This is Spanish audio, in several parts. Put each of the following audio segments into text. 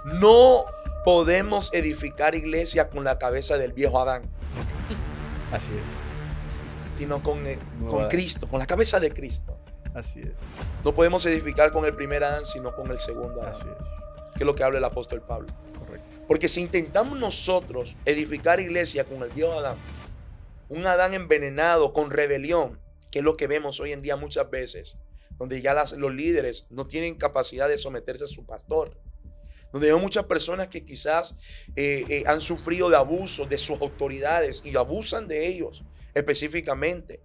No podemos edificar iglesia con la cabeza del viejo Adán, Así es. sino con Adán. Cristo, con la cabeza de Cristo. Así es. No podemos edificar con el primer Adán, sino con el segundo Adán. Así es. Que es lo que habla el apóstol Pablo. Correcto. Porque si intentamos nosotros edificar iglesia con el viejo Adán, un Adán envenenado con rebelión, que es lo que vemos hoy en día muchas veces, donde ya los líderes no tienen capacidad de someterse a su pastor, donde vemos muchas personas que quizás han sufrido de abuso de sus autoridades y abusan de ellos específicamente.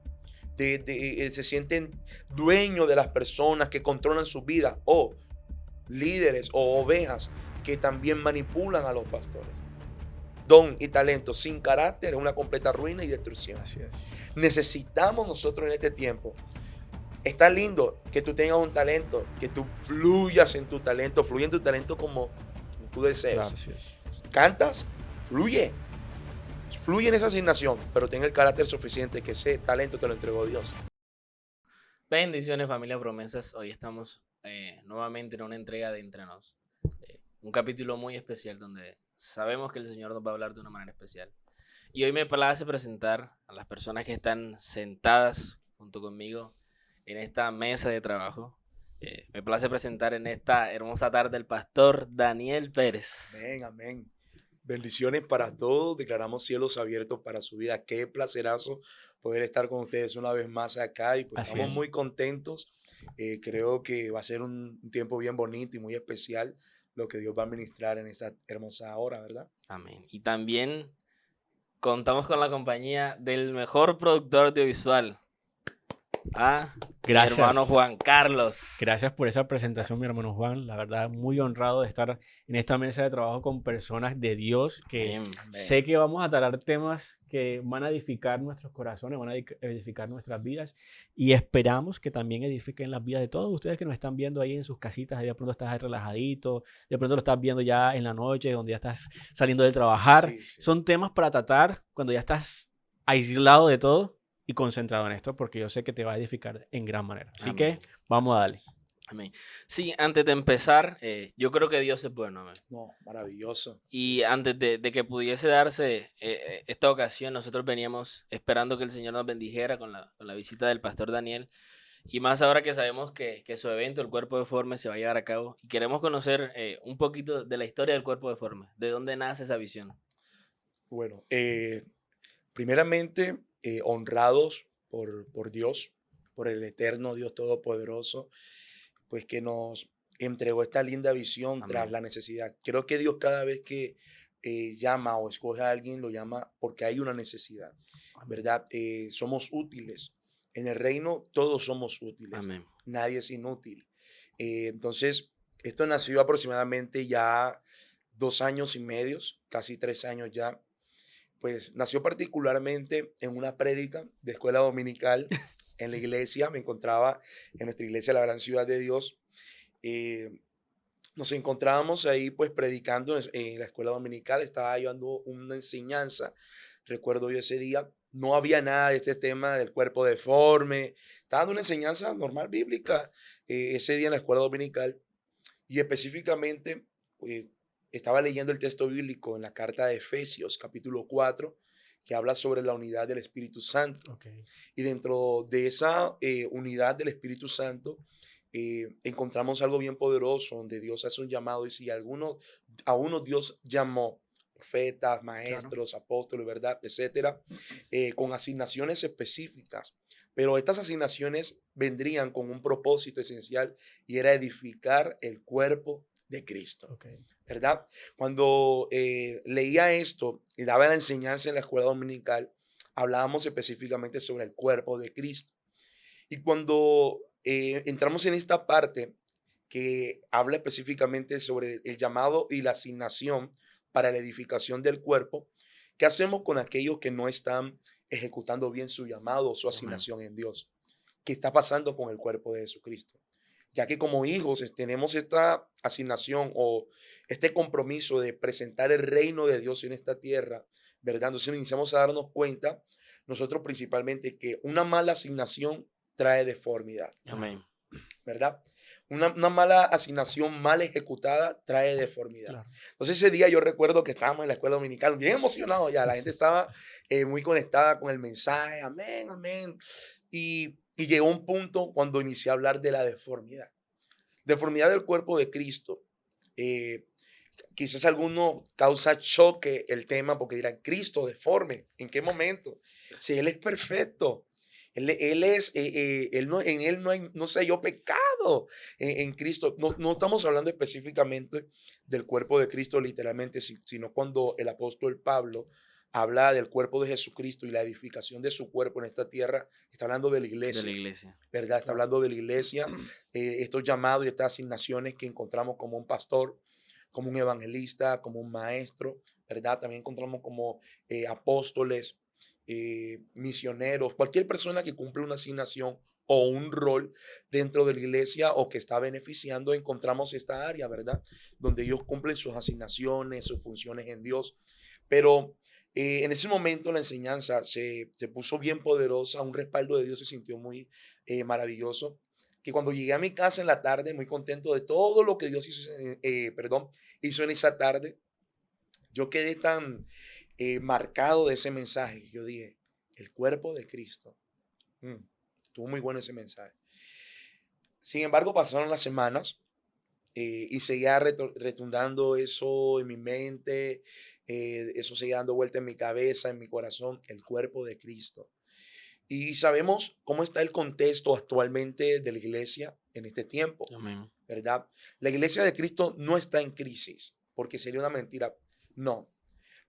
Se sienten dueños de las personas que controlan su vida, o líderes o ovejas que también manipulan a los pastores. Don y talento sin carácter es una completa ruina y destrucción. Así es. Necesitamos nosotros en este tiempo. Está lindo que tú tengas un talento, que tú fluyas en tu talento, fluye en tu talento como tú desees. Claro, así es. Cantas, fluye en esa asignación, pero ten el carácter suficiente, que ese talento te lo entregó Dios. Bendiciones, familia Promesas. Hoy estamos nuevamente en una entrega de Entre Nos. Un capítulo muy especial donde sabemos que el Señor nos va a hablar de una manera especial. Y hoy me place presentar a las personas que están sentadas junto conmigo en esta mesa de trabajo. Me place presentar en esta hermosa tarde al pastor Daniel Pérez. Amén, amén. Bendiciones para todos. Declaramos cielos abiertos para su vida. Qué placerazo poder estar con ustedes una vez más acá. Y pues estamos muy contentos. Creo que va a ser un tiempo bien bonito y muy especial lo que Dios va a ministrar en esta hermosa hora, ¿verdad? Amén. Y también contamos con la compañía del mejor productor audiovisual. Gracias. Mi hermano Juan Carlos. Gracias por esa presentación, mi hermano Juan. La verdad, muy honrado de estar en esta mesa de trabajo con personas de Dios que Amén. sé que vamos a tratar temas que van a edificar nuestros corazones, van a edificar nuestras vidas, y esperamos que también edifiquen las vidas de todos ustedes que nos están viendo ahí en sus casitas. Ahí de pronto estás ahí relajadito, de pronto lo estás viendo ya en la noche, donde ya estás saliendo de trabajar. Sí. Son temas para tratar cuando ya estás aislado de todo y concentrado en esto, porque yo sé que te va a edificar en gran manera. Así que vamos a darle. Amén. Sí, antes de empezar, yo creo que Dios es bueno. Amén. No, maravilloso. Y antes de que pudiese darse esta ocasión, nosotros veníamos esperando que el Señor nos bendijera con la visita del pastor Daniel. Y más ahora que sabemos que su evento, el Cuerpo Deforme, se va a llevar a cabo. Y queremos conocer un poquito de la historia del Cuerpo Deforme. ¿De dónde nace esa visión? Bueno, primeramente, honrados por Dios, por el eterno Dios Todopoderoso, pues que nos entregó esta linda visión. Amén. Tras la necesidad. Creo que Dios cada vez que llama o escoge a alguien, lo llama porque hay una necesidad, ¿verdad? Somos útiles. En el reino todos somos útiles. Amén. Nadie es inútil. Entonces, esto nació aproximadamente ya 2 años y medio, casi 3 años ya. Pues nació particularmente en una prédica de escuela dominical en la iglesia. Me encontraba en nuestra iglesia, la Gran Ciudad de Dios. Nos encontrábamos ahí pues predicando en la escuela dominical. Estaba llevando una enseñanza. Recuerdo yo ese día, no había nada de este tema del cuerpo deforme. Estaba dando una enseñanza normal bíblica ese día en la escuela dominical. Y específicamente estaba leyendo el texto bíblico en la carta de Efesios, capítulo 4, que habla sobre la unidad del Espíritu Santo. Okay. Y dentro de esa unidad del Espíritu Santo, encontramos algo bien poderoso, donde Dios hace un llamado. Y si a unos Dios llamó, profetas, maestros, claro, apóstoles, ¿verdad?, etcétera, con asignaciones específicas. Pero estas asignaciones vendrían con un propósito esencial, y era edificar el cuerpo de Cristo. Okay. ¿Verdad? Cuando leía esto y daba la enseñanza en la escuela dominical, hablábamos específicamente sobre el cuerpo de Cristo. Y cuando entramos en esta parte que habla específicamente sobre el llamado y la asignación para la edificación del cuerpo, ¿qué hacemos con aquellos que no están ejecutando bien su llamado o su asignación en Dios? ¿Qué está pasando con el cuerpo de Jesucristo? Ya que como hijos tenemos esta asignación o este compromiso de presentar el reino de Dios en esta tierra, ¿verdad? Entonces iniciamos a darnos cuenta, nosotros principalmente, que una mala asignación trae deformidad. Amén. ¿Verdad? una mala asignación mal ejecutada trae deformidad. Claro. Entonces ese día yo recuerdo que estábamos en la escuela dominical, bien emocionados ya, la gente estaba muy conectada con el mensaje, amén, amén. Y llegó un punto cuando inicié a hablar de la deformidad. Deformidad del cuerpo de Cristo. Eh, Quizás a alguno causa choque el tema porque dirán, Cristo deforme, ¿en qué momento? Si Él es perfecto. Él es, él no, en Él no se halló pecado en Cristo. No estamos hablando específicamente del cuerpo de Cristo literalmente, sino cuando el apóstol Pablo habla del cuerpo de Jesucristo y la edificación de su cuerpo en esta tierra, está hablando de la De la iglesia, iglesia. ¿verdad? Está Claro. hablando de la iglesia, estos llamados y estas asignaciones que encontramos como un pastor, como un evangelista, como un maestro, ¿verdad? También encontramos como apóstoles, misioneros, cualquier persona que cumple una asignación o un rol dentro de la iglesia o que está beneficiando, encontramos esta área, ¿verdad? Donde ellos cumplen sus asignaciones, sus funciones en Dios. Pero en ese momento la enseñanza se puso bien poderosa, un respaldo de Dios se sintió muy maravilloso, que cuando llegué a mi casa en la tarde, muy contento de todo lo que Dios hizo, hizo en esa tarde, yo quedé tan marcado de ese mensaje que yo dije, el cuerpo de Cristo. Estuvo muy bueno ese mensaje. Sin embargo, pasaron las semanas y seguía retundando eso en mi mente, eso seguía dando vuelta en mi cabeza, en mi corazón, el cuerpo de Cristo. Y sabemos cómo está el contexto actualmente de la iglesia en este tiempo, Amén. ¿verdad? La iglesia de Cristo no está en crisis, porque sería una mentira. No,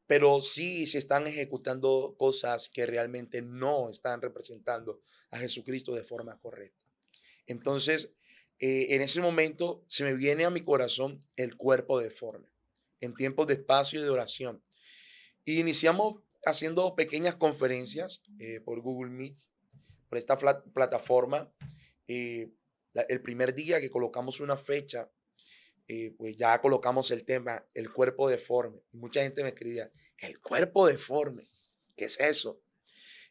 pero sí se están ejecutando cosas que realmente no están representando a Jesucristo de forma correcta. Entonces, en ese momento se me viene a mi corazón el cuerpo deforme, en tiempos de espacio y de oración. Y iniciamos haciendo pequeñas conferencias por Google Meet, por esta plataforma. Eh, el primer día que colocamos una fecha, pues ya colocamos el tema, el cuerpo deforme. Y mucha gente me escribía, el cuerpo deforme, ¿qué es eso?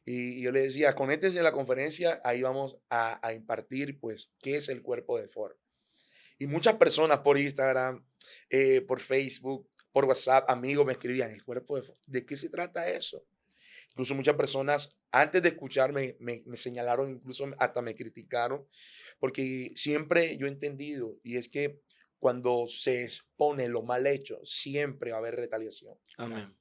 Y yo le decía, conéctense en la conferencia, ahí vamos a impartir, pues, qué es el cuerpo deforme. Y muchas personas por Instagram, por Facebook, por WhatsApp, amigos me escribían, el cuerpo deforme, ¿de qué se trata eso? Incluso muchas personas, antes de escucharme, me señalaron, incluso hasta me criticaron, porque siempre yo he entendido, y es que cuando se expone lo mal hecho, siempre va a haber retaliación. Amén.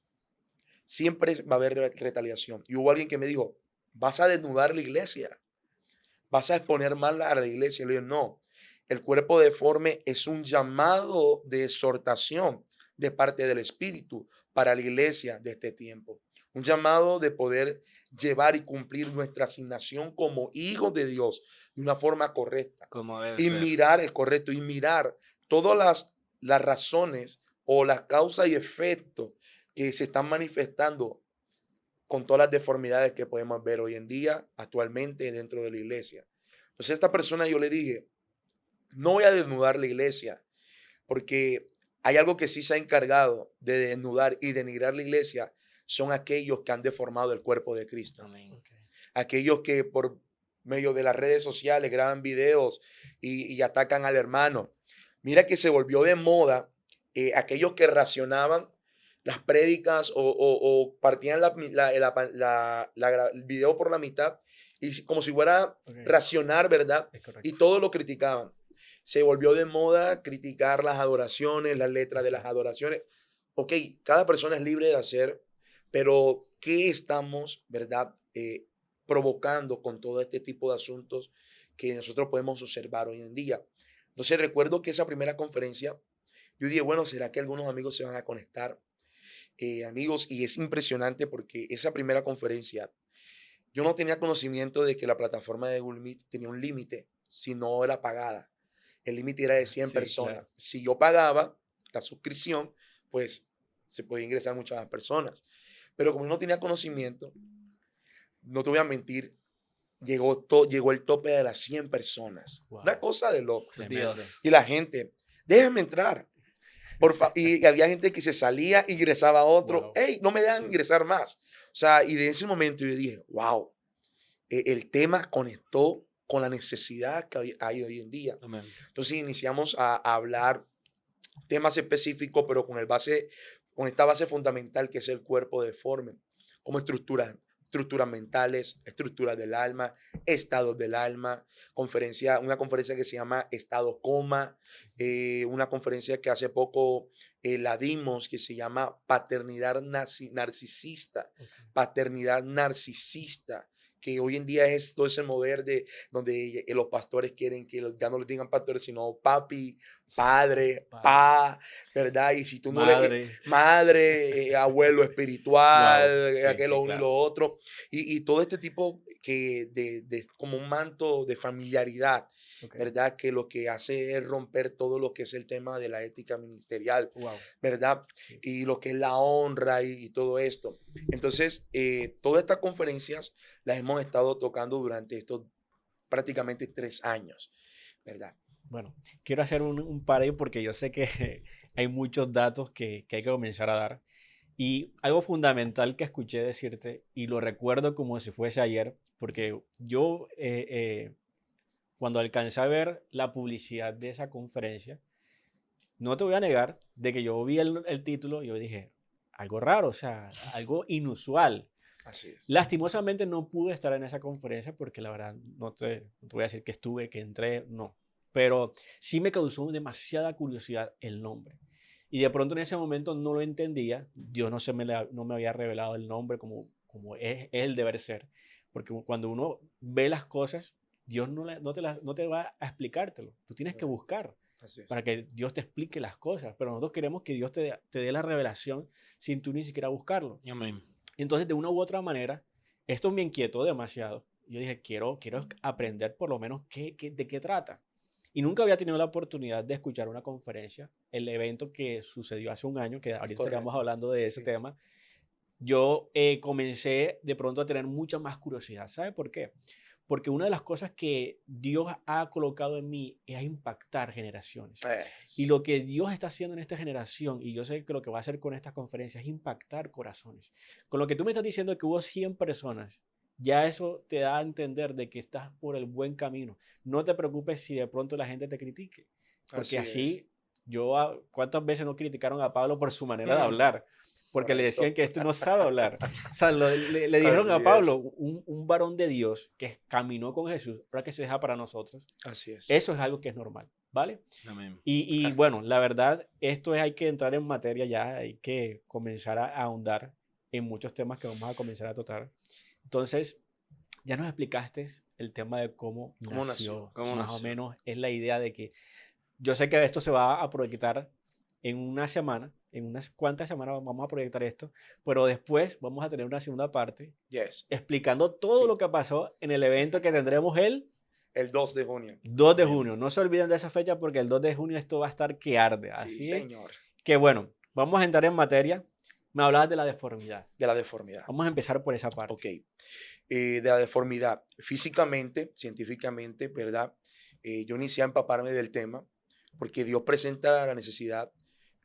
Siempre va a haber retaliación. Y hubo alguien que me dijo, vas a desnudar la iglesia, vas a exponer mal a la iglesia. Y le digo, no, el cuerpo deforme es un llamado de exhortación de parte del Espíritu para la iglesia de este tiempo. Un llamado de poder llevar y cumplir nuestra asignación como hijos de Dios de una forma correcta. Como debe Y ser. mirar, es correcto, y mirar todas las razones o las causas y efectos que se están manifestando con todas las deformidades que podemos ver hoy en día, actualmente dentro de la iglesia. Entonces a esta persona yo le dije, no voy a desnudar la iglesia, porque hay algo que sí se ha encargado de desnudar y denigrar la iglesia, son aquellos que han deformado el cuerpo de Cristo. Amén. Ok. Aquellos que por medio de las redes sociales graban videos y atacan al hermano. Mira que se volvió de moda aquellos que racionaban las prédicas o partían el video por la mitad y como si fuera Ok. racionar, ¿verdad? Es correcto. Y todo lo criticaban. Se volvió de moda criticar las adoraciones, las letras de las Exacto. adoraciones. Ok, cada persona es libre de hacer, pero ¿qué estamos, verdad, provocando con todo este tipo de asuntos que nosotros podemos observar hoy en día? Entonces recuerdo que esa primera conferencia, yo dije, bueno, ¿será que algunos amigos se van a conectar? Amigos, y es impresionante porque esa primera conferencia, yo no tenía conocimiento de que la plataforma de Google Meet tenía un límite, si no era pagada. El límite era de 100 Sí, personas. claro. Si yo pagaba la suscripción, pues se podía ingresar muchas más personas. Pero como yo no tenía conocimiento, no te voy a mentir, llegó el tope de las 100 personas. Wow. Una cosa de locos. Tremendo. Dios. Y la gente, déjame entrar. Y había gente que se salía, ingresaba a otro. Wow. Hey, no me dejan ingresar más. O sea, y de ese momento yo dije, wow, el tema conectó con la necesidad que hay hoy en día. Amén. Entonces iniciamos a hablar temas específicos, pero con esta base fundamental que es el cuerpo deforme, como estructuras mentales, estructuras del alma, estados del alma, una conferencia que se llama Estado Coma, una conferencia que hace poco la dimos que se llama Narcisista, Ok. Paternidad Narcisista, que hoy en día es todo ese mover de donde los pastores quieren que ya no les digan pastores, sino papi, padre, ¿verdad? Y si tú no le... Madre. abuelo espiritual, Wow. Sí, aquel sí, lo uno y claro. lo otro. Y todo este tipo como un manto de familiaridad, Ok. ¿verdad? Que lo que hace es romper todo lo que es el tema de la ética ministerial, Wow. ¿verdad? Sí. Y lo que es la honra y todo esto. Entonces, todas estas conferencias las hemos estado tocando durante estos prácticamente 3 años, ¿verdad? Bueno, quiero hacer un par ahí porque yo sé que hay muchos datos que hay que comenzar a dar. Y algo fundamental que escuché decirte, y lo recuerdo como si fuese ayer, porque yo cuando alcancé a ver la publicidad de esa conferencia, no te voy a negar de que yo vi el título y yo dije, algo raro, o sea, algo inusual. Así es. Lastimosamente no pude estar en esa conferencia porque la verdad no te voy a decir que estuve, que entré, no. Pero sí me causó demasiada curiosidad el nombre. Y de pronto en ese momento no lo entendía. Dios no me había revelado el nombre como es el deber ser. Porque cuando uno ve las cosas, Dios no te va a explicártelo. Tú tienes que buscar Así es. para que Dios te explique las cosas. Pero nosotros queremos que Dios te dé la revelación sin tú ni siquiera buscarlo. Amén. Entonces, de una u otra manera, esto me inquietó demasiado. Yo dije, quiero aprender por lo menos de qué trata. Y nunca había tenido la oportunidad de escuchar una conferencia, el evento que sucedió hace un año, que ahorita estaríamos Correcto. hablando de ese Sí. tema. Yo comencé de pronto a tener mucha más curiosidad. ¿Sabe por qué? Porque una de las cosas que Dios ha colocado en mí es impactar generaciones. Y lo que Dios está haciendo en esta generación, y yo sé que lo que va a hacer con estas conferencias, es impactar corazones. Con lo que tú me estás diciendo que hubo 100 personas, ya eso te da a entender de que estás por el buen camino. No te preocupes si de pronto la gente te critique. Porque así, ¿cuántas veces no criticaron a Pablo por su manera de hablar? Porque le decían que este no sabe hablar. O sea, le dijeron Así a Pablo, es. un varón de Dios que caminó con Jesús, ahora que se deja para nosotros. Así es. Eso es algo que es normal, ¿vale? Amén. Y bueno, la verdad, hay que entrar en materia ya, hay que comenzar a ahondar en muchos temas que vamos a comenzar a tratar. Entonces, ya nos explicaste el tema de cómo nació. ¿Cómo Más o nació? menos es la idea de que yo sé que esto se va a proyectar en una semana, en unas cuantas semanas vamos a proyectar esto, pero después vamos a tener una segunda parte Yes. explicando todo Sí. lo que pasó en el evento que tendremos el El 2 de junio. 2 de Bien. junio. No se olviden de esa fecha porque el 2 de junio esto va a estar que arde. Sí, Así es señor. que bueno, vamos a entrar en materia. Me hablabas de la deformidad. De la deformidad. Vamos a empezar por esa parte. Ok. De la deformidad. Físicamente, científicamente, ¿verdad? Yo inicié a empaparme del tema porque Dios presenta la necesidad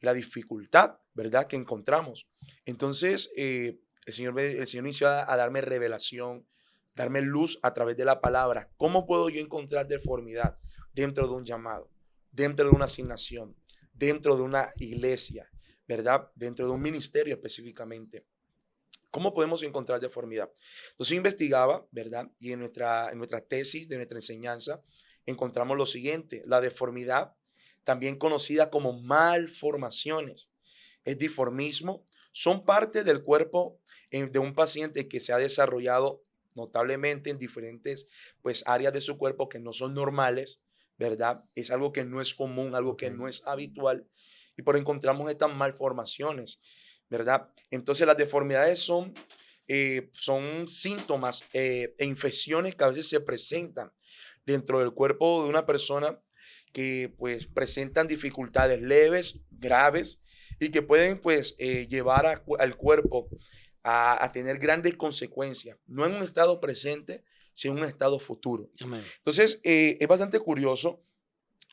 y la dificultad, ¿verdad? Que encontramos. Entonces, el Señor inició a darme revelación, darme luz a través de la palabra. ¿Cómo puedo yo encontrar deformidad dentro de un llamado, dentro de una asignación, dentro de una iglesia, ¿verdad? Dentro de un ministerio específicamente? ¿Cómo podemos encontrar deformidad? Entonces investigaba, ¿verdad? Y en nuestra tesis de nuestra enseñanza encontramos lo siguiente: la deformidad, también conocida como malformaciones, es disformismo, son parte del cuerpo de un paciente que se ha desarrollado notablemente en diferentes áreas de su cuerpo que no son normales, ¿verdad? Es algo que no es común, algo que no es habitual, y por encontramos estas malformaciones, ¿verdad? Entonces las deformidades son síntomas e infecciones que a veces se presentan dentro del cuerpo de una persona que pues presentan dificultades leves, graves y que pueden llevar al cuerpo a tener grandes consecuencias, no en un estado presente, sino en un estado futuro. Amén. Entonces es bastante curioso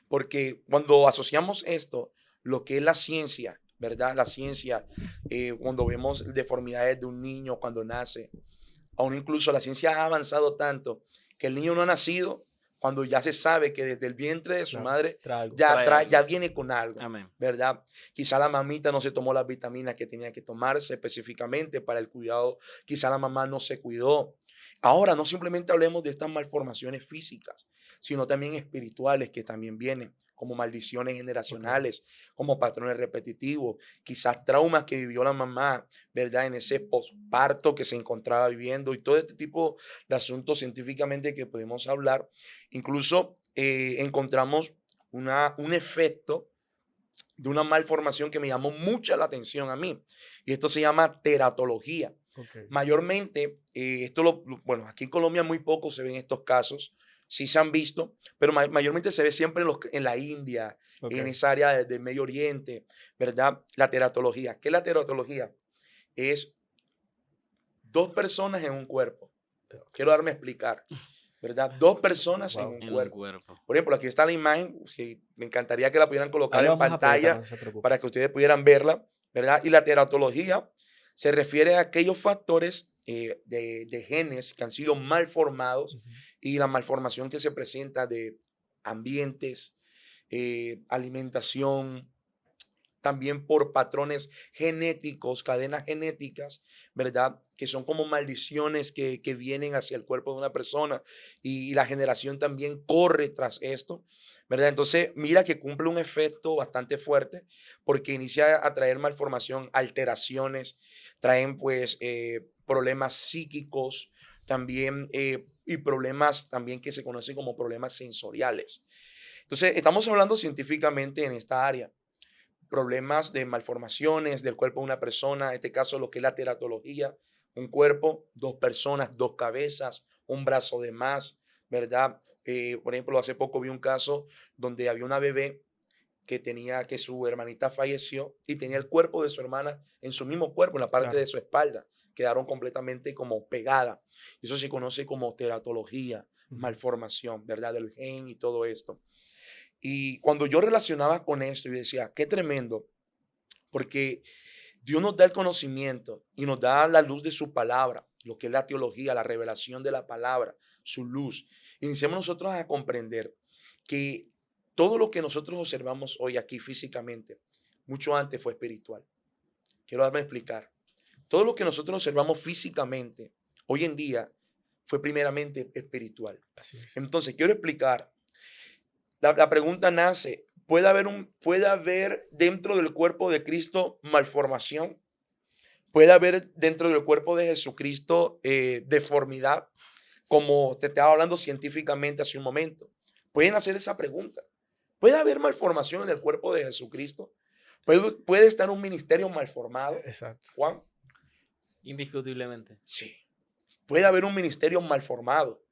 porque cuando asociamos esto, lo que es la ciencia, ¿verdad? La ciencia, cuando vemos deformidades de un niño cuando nace, aún incluso la ciencia ha avanzado tanto que el niño no ha nacido, cuando ya se sabe que desde el vientre de su Claro, madre trae algo. Trae ya algo. viene con algo, Amén. ¿verdad? Quizá la mamita no se tomó las vitaminas que tenía que tomarse específicamente para el cuidado, quizá la mamá no se cuidó. Ahora, no simplemente hablemos de estas malformaciones físicas, sino también espirituales que también vienen, como maldiciones Ok. generacionales, como patrones repetitivos, quizás traumas que vivió la mamá, ¿verdad? En ese posparto que se encontraba viviendo y todo este tipo de asuntos científicamente que podemos hablar. Incluso encontramos un efecto de una malformación que me llamó mucha la atención a mí, y esto se llama teratología. Ok. Mayormente, bueno, aquí en Colombia muy poco se ven estos casos, sí se han visto, pero mayormente se ve siempre en la India, Ok. en esa área del Medio Oriente, ¿verdad? La teratología. ¿Qué es la teratología? Es dos personas en un cuerpo. Quiero darme a explicar, ¿verdad? Dos personas en Wow. un En un cuerpo. cuerpo. Por ejemplo, aquí está la imagen, sí, me encantaría que la pudieran Ahí colocar lo en vamos a proyectar, pantalla no se preocupe. para que ustedes pudieran verla, ¿verdad? Y la teratología se refiere a aquellos factores de genes que han sido mal formados Ujú. y la malformación que se presenta de ambientes, alimentación, también por patrones genéticos, cadenas genéticas, ¿verdad? Que son como maldiciones que vienen hacia el cuerpo de una persona y la generación también corre tras esto, ¿verdad? Entonces, mira que cumple un efecto bastante fuerte porque inicia a traer malformación, alteraciones, traen pues problemas psíquicos también y problemas también que se conocen como problemas sensoriales. Entonces, estamos hablando científicamente en esta área problemas de malformaciones del cuerpo de una persona, en este caso lo que es la teratología, un cuerpo, dos personas, dos cabezas, un brazo de más, ¿verdad? Por ejemplo, hace poco vi un caso donde había una bebé que tenía que su hermanita falleció y tenía el cuerpo de su hermana en su mismo cuerpo, en la parte Claro. de su espalda. Quedaron completamente como pegada. Eso se conoce como teratología, Ujú. malformación, ¿verdad? Del gen y todo esto. Y cuando yo relacionaba con esto, yo decía, qué tremendo, porque Dios nos da el conocimiento y nos da la luz de su palabra, lo que es la teología, la revelación de la palabra, su luz. Iniciamos nosotros a comprender que todo lo que nosotros observamos hoy aquí físicamente, mucho antes fue espiritual. Quiero darme a explicar. Todo lo que nosotros observamos físicamente, hoy en día, fue primeramente espiritual. Así es. Entonces, quiero explicar la pregunta nace, ¿puede haber dentro del cuerpo de Cristo malformación? ¿Puede haber dentro del cuerpo de Jesucristo deformidad? Como te estaba hablando científicamente hace un momento. Pueden hacer esa pregunta. ¿Puede haber malformación en el cuerpo de Jesucristo? ¿Puede estar un ministerio malformado, Exacto. Juan? Indiscutiblemente. Sí. Puede haber un ministerio malformado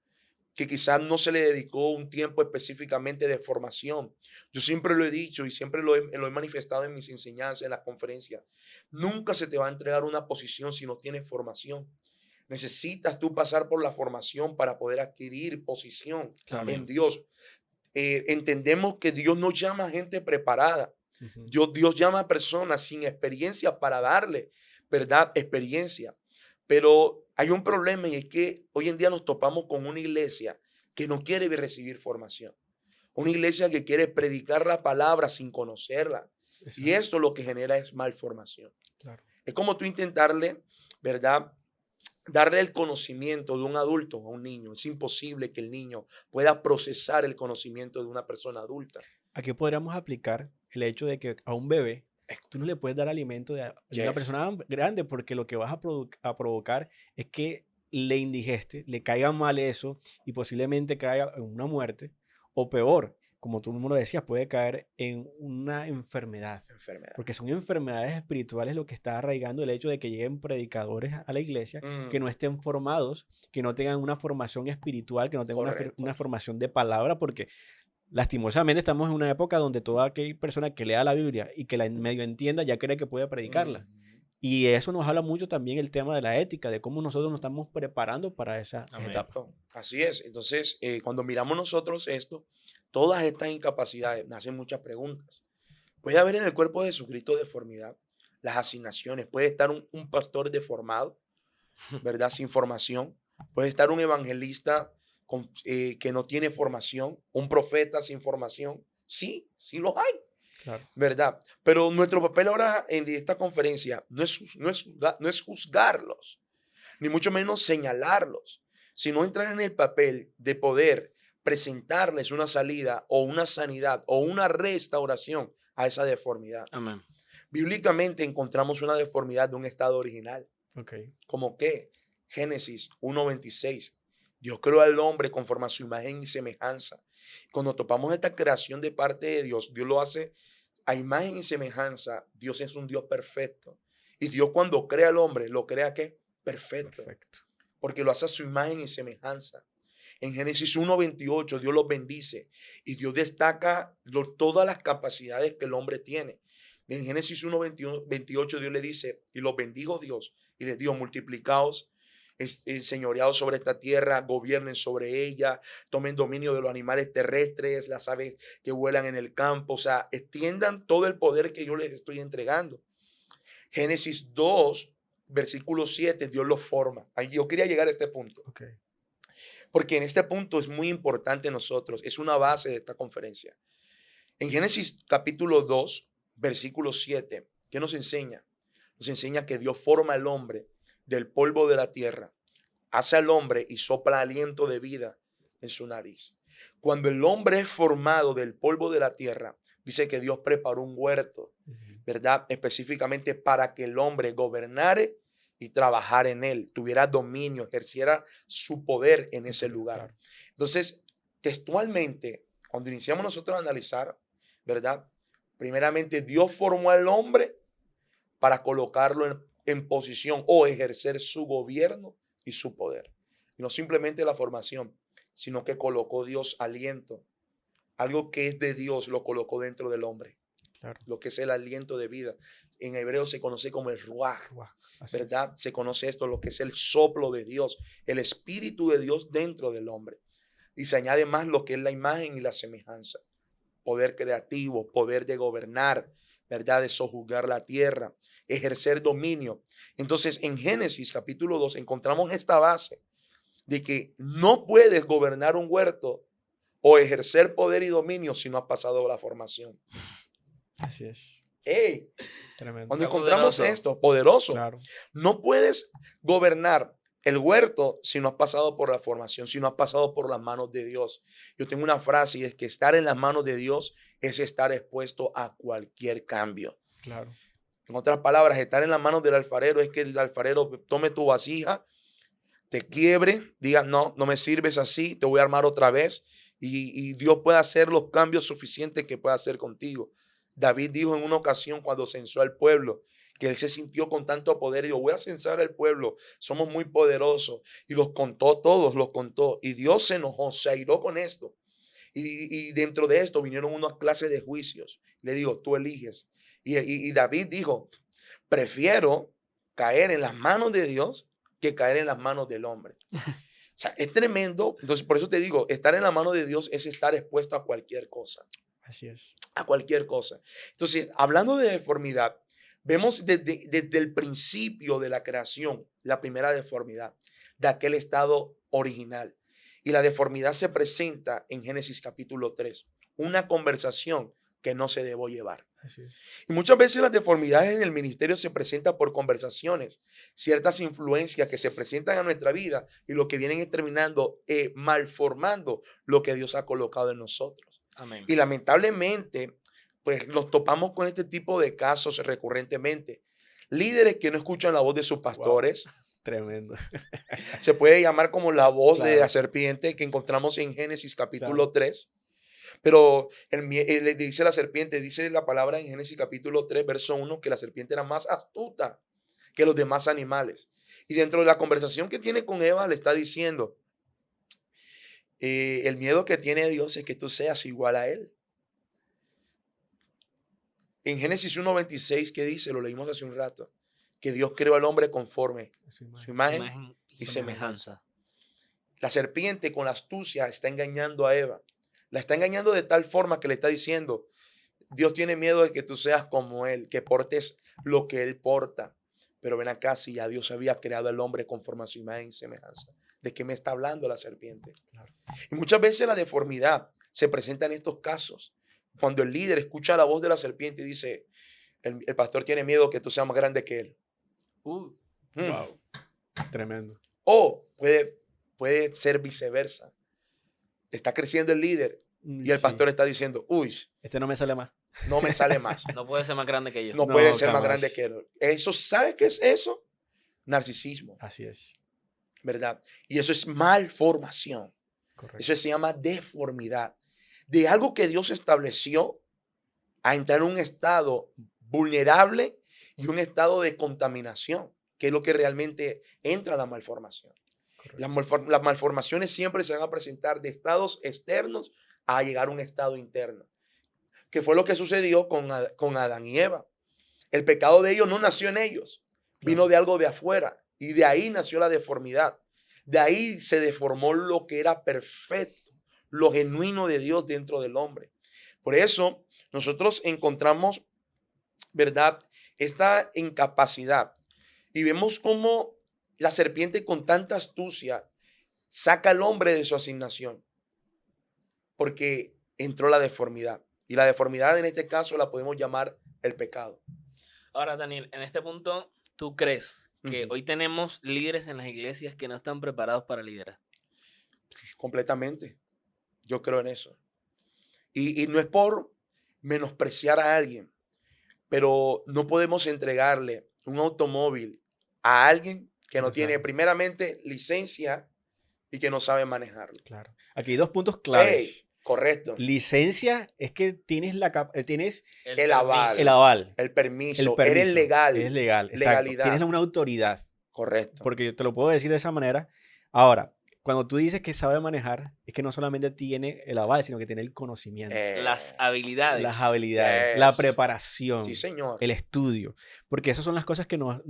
que quizás no se le dedicó un tiempo específicamente de formación. Yo siempre lo he dicho y siempre lo he manifestado en mis enseñanzas, en las conferencias. Nunca se te va a entregar una posición si no tienes formación. Necesitas tú pasar por la formación para poder adquirir posición Claro. en Amén. Dios. Entendemos que Dios no llama a gente preparada. Ujú. Dios llama a personas sin experiencia para darle, ¿verdad? Experiencia. Pero hay un problema y es que hoy en día nos topamos con una iglesia que no quiere recibir formación. Una iglesia que quiere predicar la palabra sin conocerla. Y Exacto. esto lo que genera es malformación. Claro. Es como tú intentarle, ¿verdad? Darle el conocimiento de un adulto a un niño. Es imposible que el niño pueda procesar el conocimiento de una persona adulta. Aquí podríamos aplicar el hecho de que a un bebé tú no le puedes dar alimento de una Yes. persona grande porque lo que vas a provocar es que le indigeste, le caiga mal eso y posiblemente caiga en una muerte o peor, como tú mismo lo decías, puede caer en una enfermedad. Enfermedad. Porque son enfermedades espirituales lo que está arraigando el hecho de que lleguen predicadores a la iglesia que no Mm, estén formados, que no tengan una formación espiritual, que no tengan una correcto. formación de palabra, porque lastimosamente estamos en una época donde toda aquella persona que lea la Biblia y que la medio entienda ya cree que puede predicarla. Mm, Y eso nos habla mucho también el tema de la ética, de cómo nosotros nos estamos preparando para esa Amén. etapa. exacto. Así es. Entonces, cuando miramos nosotros esto, todas estas incapacidades, nacen muchas preguntas. ¿Puede haber en el cuerpo de Jesucristo deformidad? Las asignaciones. ¿Puede estar un pastor deformado, verdad? Sin formación. Puede estar un evangelista que no tiene formación, un profeta sin formación. Sí, sí los hay, Claro. ¿verdad? Pero nuestro papel ahora en esta conferencia no es juzgarlos, ni mucho menos señalarlos, sino entrar en el papel de poder presentarles una salida o una sanidad o una restauración a esa deformidad. Amén. Bíblicamente encontramos una deformidad de un estado original. Ok. ¿Como qué? Génesis 1:26. Dios creó al hombre conforme a su imagen y semejanza. Cuando topamos esta creación de parte de Dios, Dios lo hace a imagen y semejanza. Dios es un Dios perfecto. Y Dios cuando crea al hombre, ¿lo crea qué? Perfecto. Perfecto. Porque lo hace a su imagen y semejanza. En Génesis 1:28 Dios los bendice y Dios destaca todas las capacidades que el hombre tiene. En Génesis 1:28 Dios le dice, y los bendijo Dios y les dijo, multiplicaos, señoreados sobre esta tierra, gobiernen sobre ella, tomen dominio de los animales terrestres, las aves que vuelan en el campo, o sea, extiendan todo el poder que yo les estoy entregando. Génesis 2, versículo 7, Dios los forma. Yo quería llegar a este punto. Ok. Porque en este punto es muy importante nosotros, es una base de esta conferencia. En Génesis capítulo 2, versículo 7, ¿qué nos enseña? Nos enseña que Dios forma al hombre del polvo de la tierra, hace al hombre y sopla aliento de vida en su nariz. Cuando el hombre es formado del polvo de la tierra, dice que Dios preparó un huerto, ¿verdad? Específicamente para que el hombre gobernare y trabajar en él, tuviera dominio, ejerciera su poder en ese lugar. Claro. Entonces, textualmente, cuando iniciamos nosotros a analizar, ¿verdad? Primeramente, Dios formó al hombre para colocarlo en posición o ejercer su gobierno y su poder. Y no simplemente la formación, sino que colocó Dios aliento. Algo que es de Dios lo colocó dentro del hombre. Claro. Lo que es el aliento de vida. En hebreo se conoce como el ruaj, Así es. ¿verdad? Se conoce esto, lo que es el soplo de Dios, el espíritu de Dios dentro del hombre. Y se añade más lo que es la imagen y la semejanza. Poder creativo, poder de gobernar, ¿verdad? De sojuzgar la tierra, ejercer dominio. Entonces, en Génesis capítulo 2 encontramos esta base de que no puedes gobernar un huerto o ejercer poder y dominio si no has pasado la formación. Así es. ¡Ey! Tremendo. Cuando Está encontramos poderoso. esto, poderoso, Claro. no puedes gobernar el huerto si no has pasado por la formación, si no has pasado por las manos de Dios. Yo tengo una frase y es que estar en las manos de Dios es estar expuesto a cualquier cambio. Claro. En otras palabras, estar en las manos del alfarero es que el alfarero tome tu vasija, te quiebre, diga, no, no me sirves así, te voy a armar otra vez y Dios puede hacer los cambios suficientes que pueda hacer contigo. David dijo en una ocasión cuando censó al pueblo, que él se sintió con tanto poder y dijo, voy a censar al pueblo, somos muy poderosos. Y los contó todos, los contó. Y Dios se enojó, se airó con esto. Y dentro de esto vinieron unas clases de juicios. Le digo, tú eliges. Y David dijo, prefiero caer en las manos de Dios que caer en las manos del hombre. O sea, es tremendo. Entonces, por eso te digo, estar en la mano de Dios es estar expuesto a cualquier cosa. Así es. A cualquier cosa. Entonces, hablando de deformidad, vemos desde el principio de la creación la primera deformidad de aquel estado original. Y la deformidad se presenta en Génesis capítulo 3, una conversación que no se debe llevar. Así es. Y muchas veces las deformidades en el ministerio se presentan por conversaciones, ciertas influencias que se presentan a nuestra vida y lo que vienen es terminando malformando lo que Dios ha colocado en nosotros. Amén. Y lamentablemente, pues nos topamos con este tipo de casos recurrentemente. Líderes que no escuchan la voz de sus pastores. Tremendo. Se puede llamar como la voz de Claro. la serpiente que encontramos en Génesis capítulo 3. Pero le dice la serpiente, dice la palabra en Génesis capítulo 3, verso 1, que la serpiente era más astuta que los demás animales. Y dentro de la conversación que tiene con Eva, le está diciendo, el miedo que tiene Dios es que tú seas igual a Él. En Génesis 1:26, ¿qué dice? Lo leímos hace un rato. Que Dios creó al hombre conforme su imagen Imagen y semejanza. La serpiente con la astucia está engañando a Eva. La está engañando de tal forma que le está diciendo, Dios tiene miedo de que tú seas como Él, que portes lo que Él porta. Pero ven acá, si ya Dios había creado al hombre conforme a su imagen y semejanza. ¿De qué me está hablando la serpiente? Claro. Y muchas veces la deformidad se presenta en estos casos. Cuando el líder escucha la voz de la serpiente y dice, el pastor tiene miedo que tú seas más grande que él. Mm. Wow. Tremendo. O puede ser viceversa. Está creciendo el líder y el Sí. pastor está diciendo, uy, Este no me sale más. no me sale más. No puede ser más grande que yo. No No, puede ser más jamás. grande que él. Eso, ¿sabes qué es eso? Narcisismo, Así es. ¿verdad? Y eso es malformación. Correcto. Eso se llama deformidad. De algo que Dios estableció a entrar en un estado vulnerable y un estado de contaminación, que es lo que realmente entra a la malformación. Correcto. Las malformaciones siempre se van a presentar de estados externos a llegar a un estado interno, que fue lo que sucedió con Adán y Eva. El pecado de ellos no nació en ellos, vino Claro. de algo de afuera y de ahí nació la deformidad. De ahí se deformó lo que era perfecto, lo genuino de Dios dentro del hombre. Por eso nosotros encontramos, ¿verdad?, esta incapacidad y vemos cómo la serpiente con tanta astucia saca al hombre de su asignación, porque entró la deformidad. Y la deformidad en este caso la podemos llamar el pecado. Ahora, Daniel, en este punto, ¿tú crees que Ujú. hoy tenemos líderes en las iglesias que no están preparados para liderar? Completamente. Yo creo en eso. Y no es por menospreciar a alguien, pero no podemos entregarle un automóvil a alguien que no tiene Exacto. primeramente licencia y que no sabe manejarlo. Claro. Aquí hay 2 puntos claves. Ey, correcto. Licencia es que tienes tienes El aval. el aval, El el permiso. permiso. Eres legal. Eres legal, exacto. Legalidad. Tienes una autoridad. Correcto. Porque yo te lo puedo decir de esa manera. Ahora, cuando tú dices que sabe manejar, es que no solamente tiene el aval, sino que tiene el conocimiento, Las habilidades. las habilidades, la Yes. preparación, Sí, señor. el estudio. Porque esas son las cosas que nos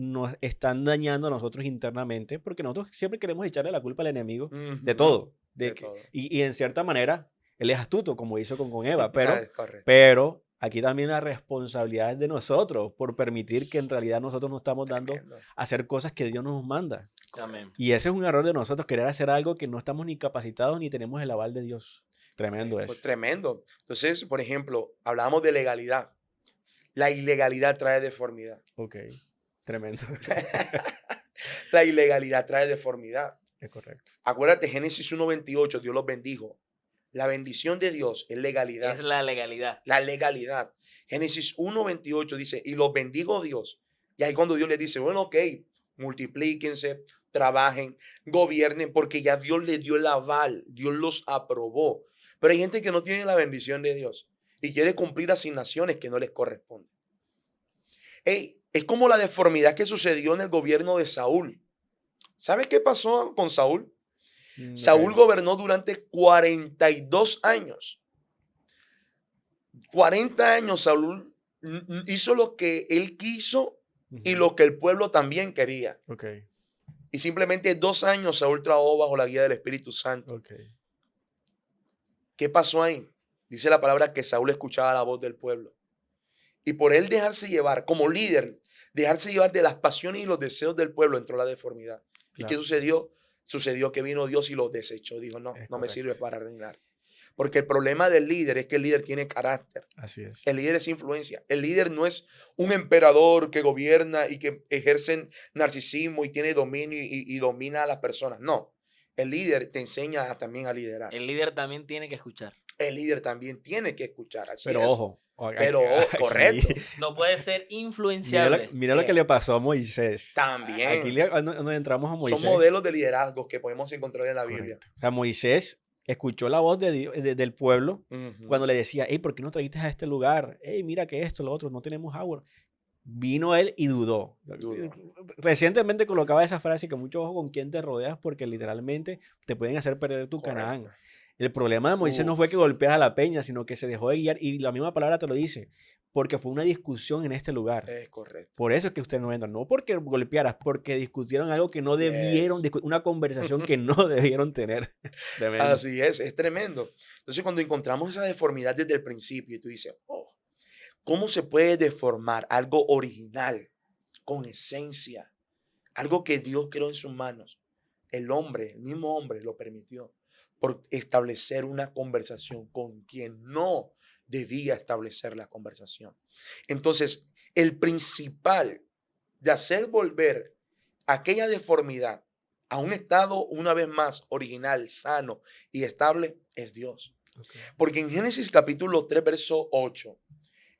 están dañando a nosotros internamente, porque nosotros siempre queremos echarle la culpa al enemigo de Ujú. todo. De todo. Y en cierta manera, él es astuto, como hizo con Eva, pero, Es correcto. pero aquí también la responsabilidad es de nosotros por permitir que en realidad nosotros no estamos dando Tremendo. a hacer cosas que Dios nos manda. También. Y ese es un error de nosotros, querer hacer algo que no estamos ni capacitados ni tenemos el aval de Dios. Tremendo eso. Pues tremendo. Entonces, por ejemplo, hablábamos de legalidad. La ilegalidad trae deformidad. Ok, tremendo. La ilegalidad trae deformidad. Es correcto. Acuérdate, Génesis 1:28, Dios los bendijo. La bendición de Dios es legalidad. Es la legalidad. La legalidad. Génesis 1:28 dice, y los bendijo Dios. Y ahí cuando Dios les dice, bueno, ok, multiplíquense, trabajen, gobiernen, porque ya Dios les dio el aval, Dios los aprobó. Pero hay gente que no tiene la bendición de Dios y quiere cumplir asignaciones que no les corresponden. Hey, es como la deformidad que sucedió en el gobierno de Saúl. ¿Sabes qué pasó con Saúl? Saúl gobernó durante 42 años. 40 años Saúl hizo lo que él quiso y lo que el pueblo también quería. Ok, Y simplemente 2 años Saúl trabajó bajo la guía del Espíritu Santo. ok. ¿Qué pasó ahí? Dice la palabra que Saúl escuchaba la voz del pueblo. Y por él dejarse llevar, como líder, dejarse llevar de las pasiones y los deseos del pueblo, entró la deformidad. ¿Y qué Claro. sucedió? Sucedió que vino Dios y lo desechó. Dijo, no, Es no me correcto. sirve para reinar. Porque el problema del líder es que el líder tiene carácter. Así es. El líder es influencia. El líder no es un emperador que gobierna y que ejerce narcisismo y tiene dominio y domina a las personas. No. El líder te enseña también a liderar. El líder también tiene que escuchar. El líder también tiene que escuchar. Así Pero es. ojo. Pero, correcto. No puede ser Mira, influenciable. mira lo que le pasó a Moisés. También. Aquí nos entramos a Moisés. Son modelos de liderazgo que podemos encontrar en la Biblia. Correcto. O sea, Moisés escuchó la voz de del pueblo Ujú. cuando le decía, hey, ¿por qué no trajiste a este lugar? Hey, mira que esto, lo otro, no tenemos agua. Vino él y dudó. Dudó. Recientemente colocaba esa frase que mucho ojo con quién te rodeas porque literalmente te pueden hacer perder tu Canaán. Correcto. El problema de Moisés no fue que golpeara a la peña, sino que se dejó de guiar y la misma palabra te lo dice, porque fue una discusión en este lugar. Es correcto. Por eso es que ustedes no entran, no porque golpearas, porque discutieron algo que no debieron, Yes. una conversación que no debieron tener. Tremendo. Así es tremendo. Entonces, cuando encontramos esa deformidad desde el principio y tú dices, oh, ¿cómo se puede deformar algo original? con esencia. Algo que Dios creó en sus manos. El hombre, el mismo hombre, lo permitió por establecer una conversación con quien no debía establecer la conversación. Entonces, el principal de hacer volver aquella deformidad a un estado una vez más original, sano y estable es Dios. Okay. Porque en Génesis capítulo 3, verso 8,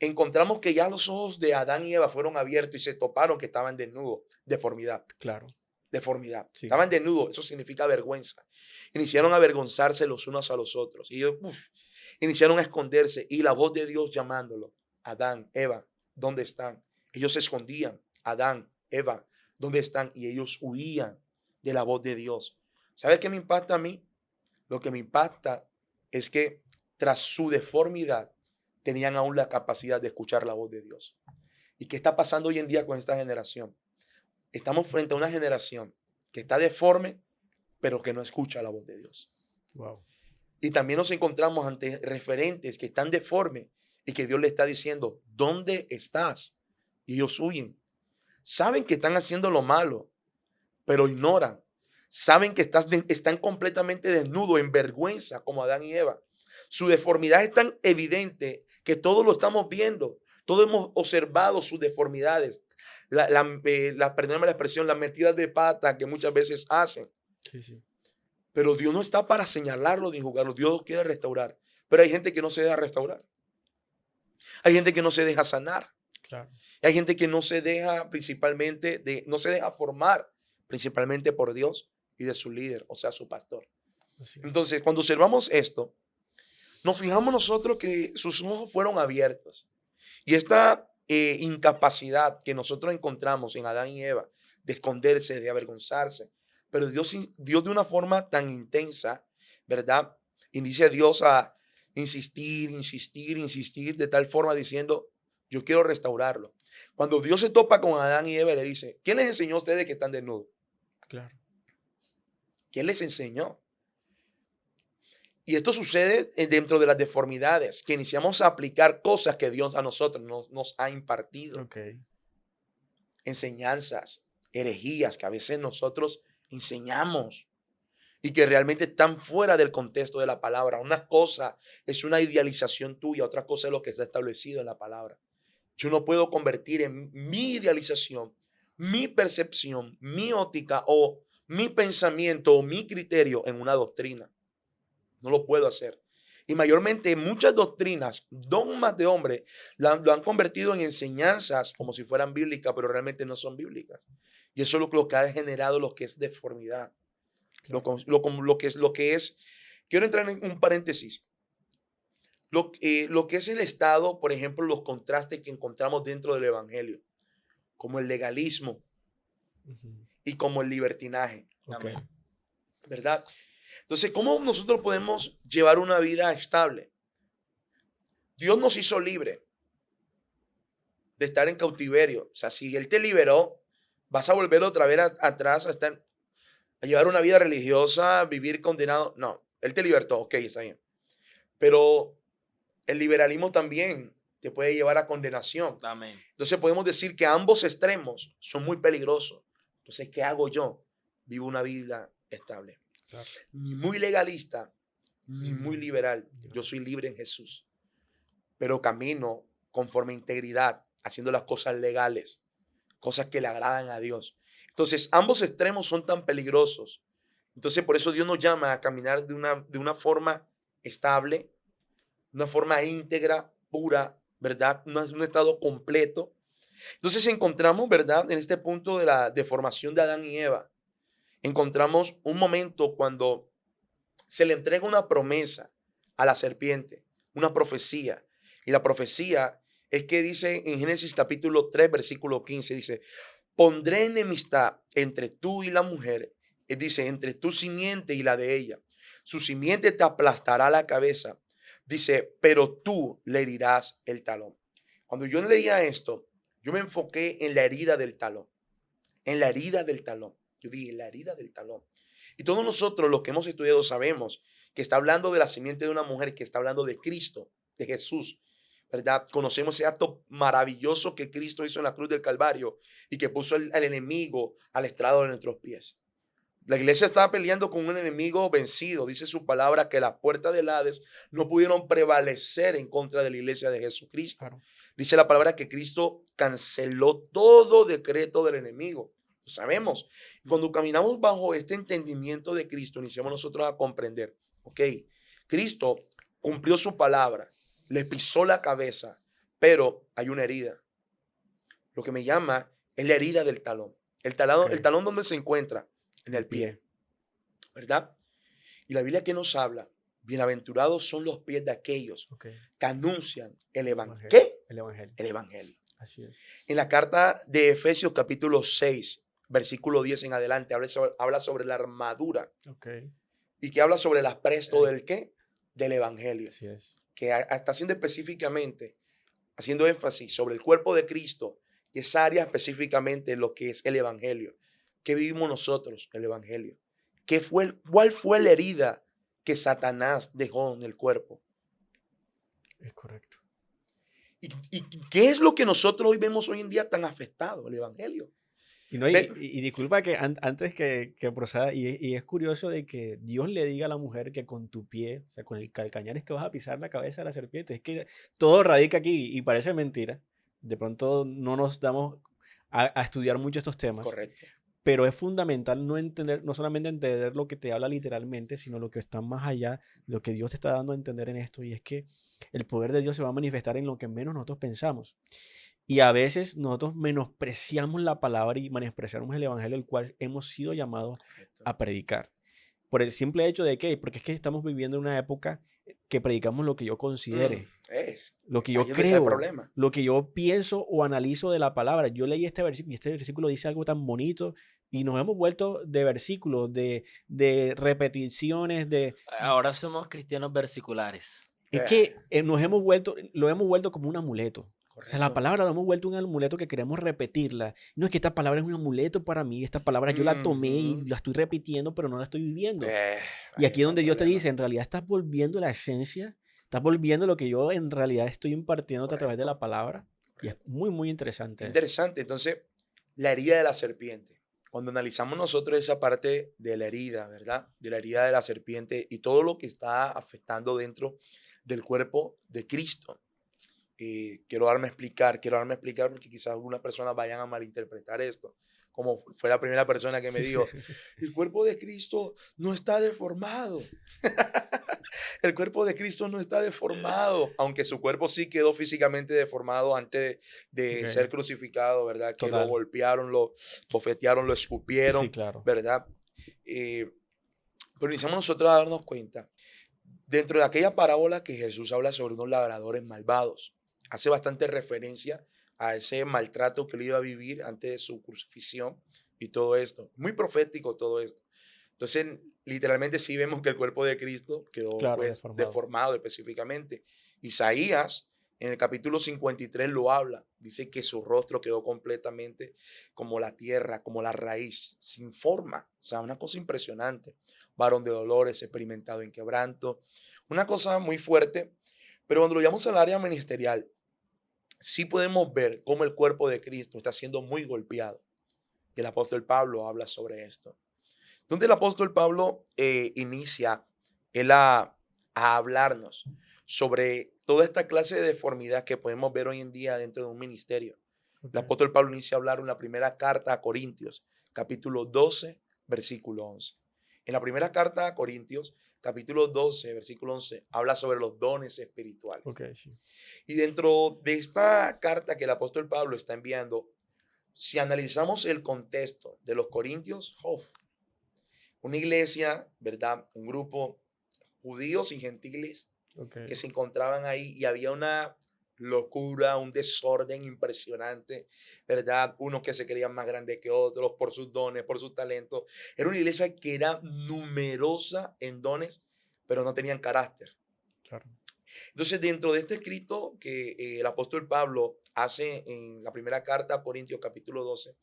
encontramos que ya los ojos de Adán y Eva fueron abiertos y se toparon que estaban desnudos. Deformidad. Claro. Deformidad. Sí. Estaban desnudos, eso significa vergüenza. Iniciaron a avergonzarse los unos a los otros. Y ellos iniciaron a esconderse. Y la voz de Dios llamándolo. Adán, Eva, ¿dónde están? Ellos se escondían. Adán, Eva, ¿dónde están? Y ellos huían de la voz de Dios. ¿Sabes qué me impacta a mí? Lo que me impacta es que tras su deformidad tenían aún la capacidad de escuchar la voz de Dios. ¿Y qué está pasando hoy en día con esta generación? Estamos frente a una generación que está deforme, pero que no escucha la voz de Dios. Wow. Y también nos encontramos ante referentes que están deformes y que Dios le está diciendo, ¿dónde estás? Y ellos huyen. Saben que están haciendo lo malo, pero ignoran. Saben que están completamente desnudos, en vergüenza, como Adán y Eva. Su deformidad es tan evidente que todos lo estamos viendo. Todos hemos observado sus deformidades. Perdóname la expresión, las metidas de pata que muchas veces hacen. Sí, sí. Pero Dios no está para señalarlo ni juzgarlo. Dios quiere restaurar. Pero hay gente que no se deja restaurar. Hay gente que no se deja sanar. Claro. Hay gente que no se deja no se deja formar principalmente por Dios y de su líder, o sea, su pastor. Así es. Entonces, cuando observamos esto, nos fijamos nosotros que sus ojos fueron abiertos. Y esta incapacidad que nosotros encontramos en Adán y Eva de esconderse, de avergonzarse, pero Dios de una forma tan intensa, ¿verdad? Inicia Dios a insistir, de tal forma diciendo, yo quiero restaurarlo. Cuando Dios se topa con Adán y Eva, le dice, ¿quién les enseñó a ustedes que están desnudos? Claro. ¿Quién les enseñó? Y esto sucede dentro de las deformidades, que iniciamos a aplicar cosas que Dios a nosotros nos ha impartido. Ok. Enseñanzas, herejías que a veces nosotros enseñamos y que realmente están fuera del contexto de la palabra. Una cosa es una idealización tuya, otra cosa es lo que está establecido en la palabra. Yo no puedo convertir en mi idealización, mi percepción, mi óptica o mi pensamiento o mi criterio en una doctrina. No lo puedo hacer. Y mayormente muchas doctrinas, dogmas de hombres, lo han convertido en enseñanzas como si fueran bíblicas, pero realmente no son bíblicas. Y eso es lo que ha generado lo que es deformidad. Claro. Lo que es, quiero entrar en un paréntesis. Lo que es el estado, por ejemplo, los contrastes que encontramos dentro del evangelio, como el legalismo Ujú. y como el libertinaje, Ok. Amén. ¿verdad? Entonces, ¿cómo nosotros podemos llevar una vida estable? Dios nos hizo libre de estar en cautiverio. O sea, si Él te liberó, vas a volver otra vez atrás a llevar una vida religiosa, vivir condenado. No, Él te libertó, ok, está bien. Pero el liberalismo también te puede llevar a condenación. Amén. Entonces podemos decir que ambos extremos son muy peligrosos. Entonces, ¿qué hago yo? Vivo una vida estable. Claro. Ni muy legalista, ni muy liberal. Yo soy libre en Jesús. Pero camino conforme a integridad, haciendo las cosas legales, cosas que le agradan a Dios. Entonces, ambos extremos son tan peligrosos. Entonces, por eso Dios nos llama a caminar de una forma estable, una forma íntegra, pura, ¿verdad? Un estado completo. Entonces encontramos, ¿verdad? En este punto de la deformación de Adán y Eva, encontramos un momento cuando se le entrega una promesa a la serpiente, una profecía. Y la profecía es que dice en Génesis capítulo 3, versículo 15, dice, pondré enemistad entre tú y la mujer, dice, entre tu simiente y la de ella. Su simiente te aplastará la cabeza, dice, pero tú le herirás el talón. Cuando yo leía esto, yo me enfoqué en la herida del talón, en la herida del talón. Yo dije, la herida del talón. Y todos nosotros, los que hemos estudiado, sabemos que está hablando de la simiente de una mujer, que está hablando de Cristo, de Jesús. ¿verdad? Conocemos ese acto maravilloso que Cristo hizo en la cruz del Calvario y que puso al enemigo al estrado de nuestros pies. La iglesia estaba peleando con un enemigo vencido. Dice su palabra que las puertas del Hades no pudieron prevalecer en contra de la iglesia de Jesucristo. Claro. Dice la palabra que Cristo canceló todo decreto del enemigo. Lo sabemos. Cuando caminamos bajo este entendimiento de Cristo, iniciamos nosotros a comprender, ok, Cristo cumplió su palabra, le pisó la cabeza, pero hay una herida. Lo que me llama es la herida del talón. El talón ¿dónde se encuentra? En el pie, ¿verdad? Y la Biblia que nos habla, bienaventurados son los pies de aquellos que anuncian el evangelio. ¿Qué? El evangelio. El evangelio. Así es. En la carta de Efesios capítulo 6, versículo 10 en adelante, habla sobre la armadura. Y que habla sobre el apresto del ¿qué? Del evangelio. Así es. Que está haciendo específicamente, haciendo énfasis sobre el cuerpo de Cristo y esa área específicamente lo que es el evangelio. ¿Qué vivimos nosotros? El evangelio. ¿Cuál fue la herida que Satanás dejó en el cuerpo? Es correcto. ¿Y qué es lo que nosotros hoy vemos hoy en día tan afectado? El evangelio. Y disculpa que antes que proceda, y es curioso de que Dios le diga a la mujer que con tu pie, o sea, con el calcañar es que vas a pisar la cabeza de la serpiente. Es que todo radica aquí y parece mentira. De pronto no nos damos a estudiar mucho estos temas. Correcto. Pero es fundamental no solamente entender lo que te habla literalmente, sino lo que está más allá, lo que Dios te está dando a entender en esto, y es que el poder de Dios se va a manifestar en lo que menos nosotros pensamos. Y a veces nosotros menospreciamos la palabra y menospreciamos el evangelio, el cual hemos sido llamados a predicar. Por el simple hecho de que, porque es que estamos viviendo en una época que predicamos lo que yo considere, lo que yo creo, lo que yo pienso o analizo de la palabra. Yo leí este versículo y este versículo dice algo tan bonito y nos hemos vuelto de versículos, de repeticiones, Ahora somos cristianos versiculares. Es que lo hemos vuelto como un amuleto. Correcto. O sea, la palabra lo hemos vuelto un amuleto que queremos repetirla. No es que esta palabra es un amuleto para mí, esta palabra yo la tomé y la estoy repitiendo, pero no la estoy viviendo. Y aquí es donde Dios te dice, en realidad estás volviendo la esencia, estás volviendo lo que yo en realidad estoy impartiéndote a través de la palabra. Correcto. Y es muy, muy interesante. Interesante. Entonces, la herida de la serpiente. Cuando analizamos nosotros esa parte de la herida, ¿verdad? De la herida de la serpiente y todo lo que está afectando dentro del cuerpo de Cristo. Quiero darme a explicar porque quizás algunas personas vayan a malinterpretar esto. Como fue la primera persona que me dijo, el cuerpo de Cristo no está deformado. El cuerpo de Cristo no está deformado, aunque su cuerpo sí quedó físicamente deformado antes de ser crucificado, ¿verdad? Que lo golpearon, lo bofetearon, lo escupieron, sí, claro. ¿verdad? Pero iniciamos nosotros a darnos cuenta, dentro de aquella parábola que Jesús habla sobre unos labradores malvados, hace bastante referencia a ese maltrato que él iba a vivir antes de su crucifixión y todo esto. Muy profético todo esto. Entonces, literalmente sí vemos que el cuerpo de Cristo quedó deformado específicamente. Isaías, en el capítulo 53 lo habla. Dice que su rostro quedó completamente como la tierra, como la raíz, sin forma. O sea, una cosa impresionante. Varón de dolores, experimentado en quebranto. Una cosa muy fuerte. Pero cuando lo llevamos al área ministerial, sí podemos ver cómo el cuerpo de Cristo está siendo muy golpeado. Y el apóstol Pablo habla sobre esto. Donde el apóstol Pablo inicia él a hablarnos sobre toda esta clase de deformidad que podemos ver hoy en día dentro de un ministerio. El apóstol Pablo inicia a hablar en la primera carta a Corintios, capítulo 12, versículo 11. En la primera carta a Corintios, capítulo 12, versículo 11, habla sobre los dones espirituales. Sí. Y dentro de esta carta que el apóstol Pablo está enviando, si analizamos el contexto de los corintios, una iglesia, ¿verdad? Un grupo judíos y gentiles que se encontraban ahí y había una locura, un desorden impresionante, ¿verdad? Unos que se creían más grandes que otros por sus dones, por sus talentos. Era una iglesia que era numerosa en dones, pero no tenían carácter. Claro. Entonces, dentro de este escrito que el apóstol Pablo hace en la primera carta a Corintios, capítulo 12,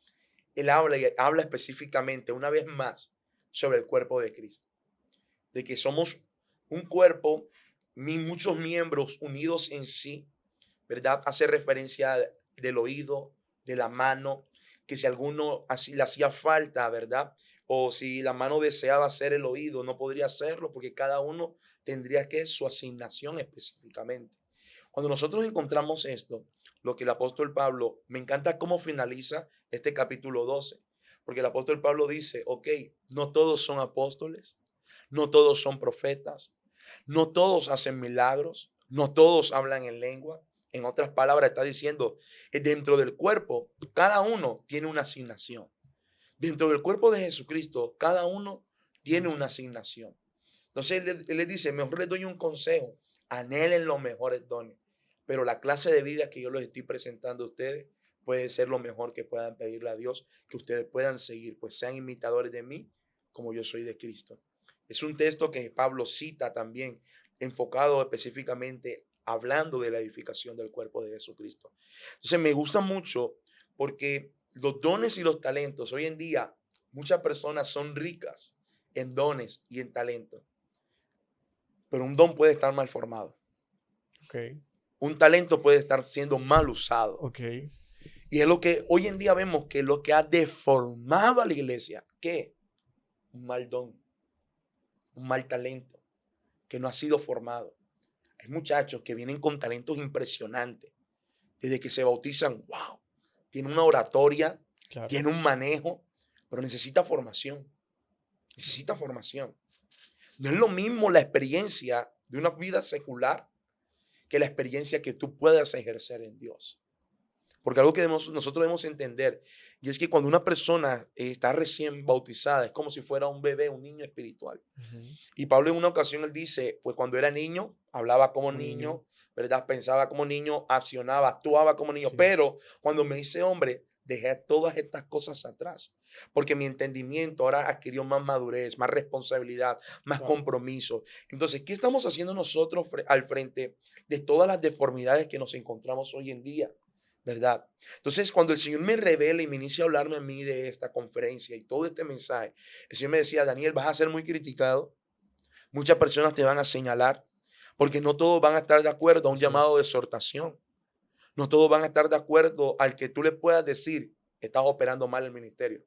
él habla específicamente, una vez más, sobre el cuerpo de Cristo. De que somos un cuerpo, muchos miembros unidos en sí, ¿verdad? Hace referencia del oído, de la mano, que si alguno así le hacía falta, ¿verdad? O si la mano deseaba hacer el oído, no podría hacerlo porque cada uno tendría que su asignación específicamente. Cuando nosotros encontramos esto, lo que el apóstol Pablo, me encanta cómo finaliza este capítulo 12, porque el apóstol Pablo dice, ok, no todos son apóstoles, no todos son profetas, no todos hacen milagros, no todos hablan en lengua. En otras palabras, está diciendo, dentro del cuerpo, cada uno tiene una asignación. Dentro del cuerpo de Jesucristo, cada uno tiene una asignación. Entonces él les dice, mejor les doy un consejo, anhelen los mejores dones, pero la clase de vida que yo les estoy presentando a ustedes puede ser lo mejor que puedan pedirle a Dios, que ustedes puedan seguir, pues sean imitadores de mí como yo soy de Cristo. Es un texto que Pablo cita también, enfocado específicamente hablando de la edificación del cuerpo de Jesucristo. Entonces me gusta mucho porque los dones y los talentos, hoy en día muchas personas son ricas en dones y en talentos, pero un don puede estar mal formado. Ok, Un talento puede estar siendo mal usado. ok. Y es lo que hoy en día vemos que lo que ha deformado a la iglesia, ¿qué? Un mal don, un mal talento que no ha sido formado. Hay muchachos que vienen con talentos impresionantes. Desde que se bautizan, wow, tiene una oratoria, Claro. tiene un manejo, pero necesita formación. Necesita formación. No es lo mismo la experiencia de una vida secular que la experiencia que tú puedas ejercer en Dios. Porque algo que nosotros debemos entender, y es que cuando una persona está recién bautizada, es como si fuera un bebé, un niño espiritual. Ujú. Y Pablo en una ocasión él dice, pues cuando era niño, hablaba como Un niño. niño, ¿verdad? Pensaba como niño, accionaba, actuaba como niño. Sí. Pero cuando me hice hombre, dejé todas estas cosas atrás. Porque mi entendimiento ahora adquirió más madurez, más responsabilidad, más Claro. compromiso. Entonces, ¿qué estamos haciendo nosotros al frente de todas las deformidades que nos encontramos hoy en día? ¿Verdad? Entonces, cuando el Señor me revela y me inicia a hablarme a mí de esta conferencia y todo este mensaje, el Señor me decía, Daniel, vas a ser muy criticado. Muchas personas te van a señalar porque no todos van a estar de acuerdo a un Así es. llamado de exhortación. No todos van a estar de acuerdo al que tú le puedas decir, estás operando mal el ministerio,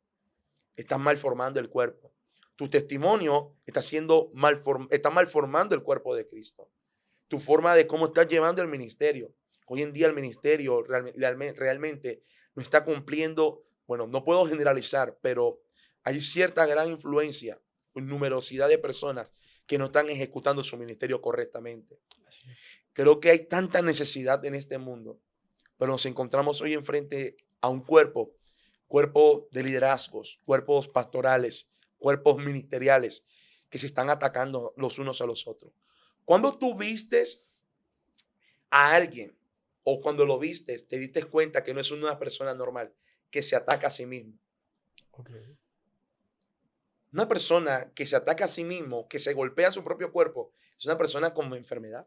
estás mal formando el cuerpo. Tu testimonio está mal formando el cuerpo de Cristo. Tu forma de cómo estás llevando el ministerio. Hoy en día el ministerio realmente no está cumpliendo, bueno, no puedo generalizar, pero hay cierta gran influencia, numerosidad de personas que no están ejecutando su ministerio correctamente. Así es. Creo que hay tanta necesidad en este mundo, pero nos encontramos hoy enfrente a un cuerpo de liderazgos, cuerpos pastorales, cuerpos ministeriales que se están atacando los unos a los otros. Cuando tú vistes a alguien o cuando lo vistes, te diste cuenta que no es una persona normal, que se ataca a sí mismo. Ok. Una persona que se ataca a sí mismo, que se golpea a su propio cuerpo, es una persona con enfermedad.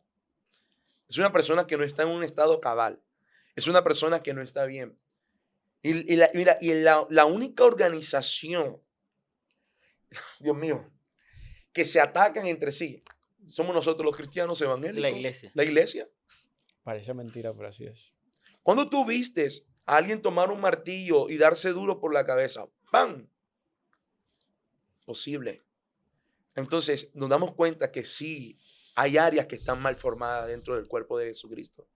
Es una persona que no está en un estado cabal. Es una persona que no está bien. Mira, la única organización, Dios mío, que se atacan entre sí, somos nosotros los cristianos evangélicos. La iglesia. La iglesia. Parece mentira, pero así es. Cuando tú vistes a alguien tomar un martillo y darse duro por la cabeza, ¡pam! Posible. Entonces nos damos cuenta que sí, hay áreas que están mal formadas dentro del cuerpo de Jesucristo.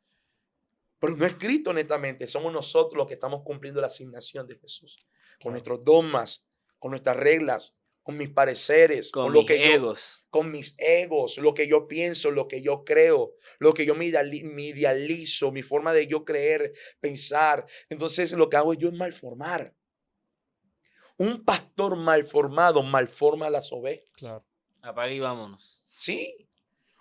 Pero no es Cristo netamente, somos nosotros los que estamos cumpliendo la asignación de Jesús. Con Claro. nuestros dogmas, con nuestras reglas, con mis pareceres, Con lo mis que egos. con mis egos, lo que yo pienso, lo que yo creo, lo que yo me idealizo, mi forma de yo creer, pensar. Entonces lo que hago yo es malformar. Un pastor mal formado malforma a las ovejas. Claro. Apague y vámonos. Sí,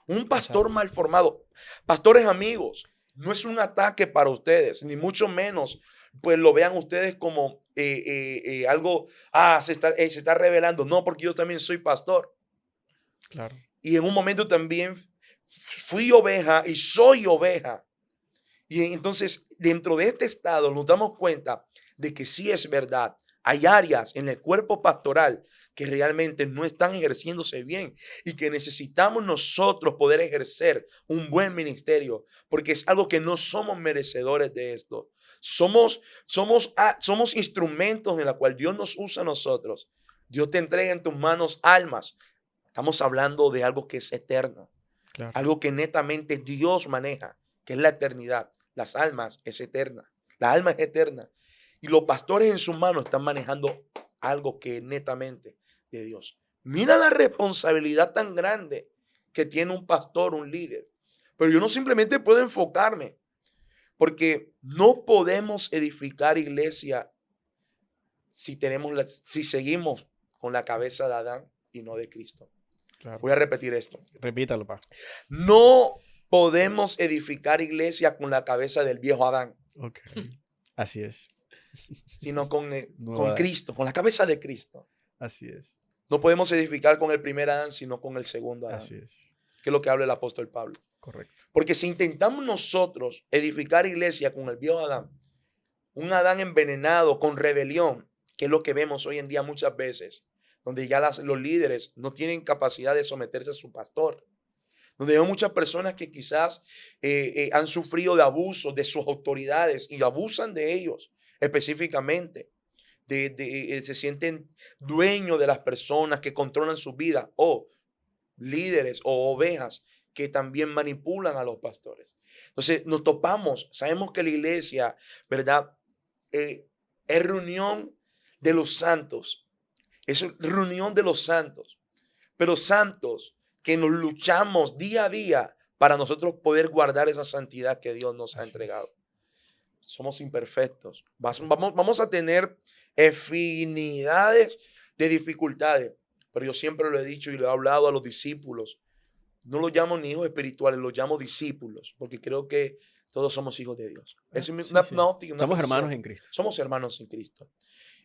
un pastor Exacto. mal formado. Pastores amigos, no es un ataque para ustedes, ni mucho menos pues lo vean ustedes como algo, se está revelando. No, porque yo también soy pastor. Claro. Y en un momento también fui oveja y soy oveja. Y entonces dentro de este estado nos damos cuenta de que sí es verdad. hay áreas en el cuerpo pastoral que realmente no están ejerciéndose bien y que necesitamos nosotros poder ejercer un buen ministerio, porque es algo que no somos merecedores de esto. Somos instrumentos en la cual Dios nos usa a nosotros. Dios te entrega en tus manos almas. Estamos hablando de algo que es eterno, Claro. algo que netamente Dios maneja, que es la eternidad. Las almas es eterna. La alma es eterna. Y los pastores en sus manos están manejando algo que es netamente de Dios. Mira la responsabilidad tan grande que tiene un pastor, un líder. Pero yo no simplemente puedo enfocarme, porque no podemos edificar iglesia si seguimos con la cabeza de Adán y no de Cristo. Claro. Voy a repetir esto. Repítalo, pa. No podemos edificar iglesia con la cabeza del viejo Adán, Ok. Así es. sino con Adán. Cristo, con la cabeza de Cristo. Así es. No podemos edificar con el primer Adán, sino con el segundo Adán, Así es. que es lo que habla el apóstol Pablo. Correcto. Porque si intentamos nosotros edificar iglesia con el viejo Adán, un Adán envenenado con rebelión, que es lo que vemos hoy en día muchas veces, donde ya los líderes no tienen capacidad de someterse a su pastor, donde hay muchas personas que quizás han sufrido de abusos de sus autoridades y abusan de ellos específicamente. Se sienten dueños de las personas que controlan su vida, o líderes o ovejas que también manipulan a los pastores. Entonces nos topamos, sabemos que la iglesia, ¿verdad? Es reunión de los santos, es reunión de los santos, pero santos que nos luchamos día a día para nosotros poder guardar esa santidad que Dios nos ha entregado. Somos imperfectos. Vamos a tener infinidades de dificultades, pero yo siempre lo he dicho y lo he hablado a los discípulos. No los llamo ni hijos espirituales, los llamo discípulos, porque creo que todos somos hijos de Dios. Es una óptica, una Somos posición. hermanos en Cristo. Somos hermanos en Cristo.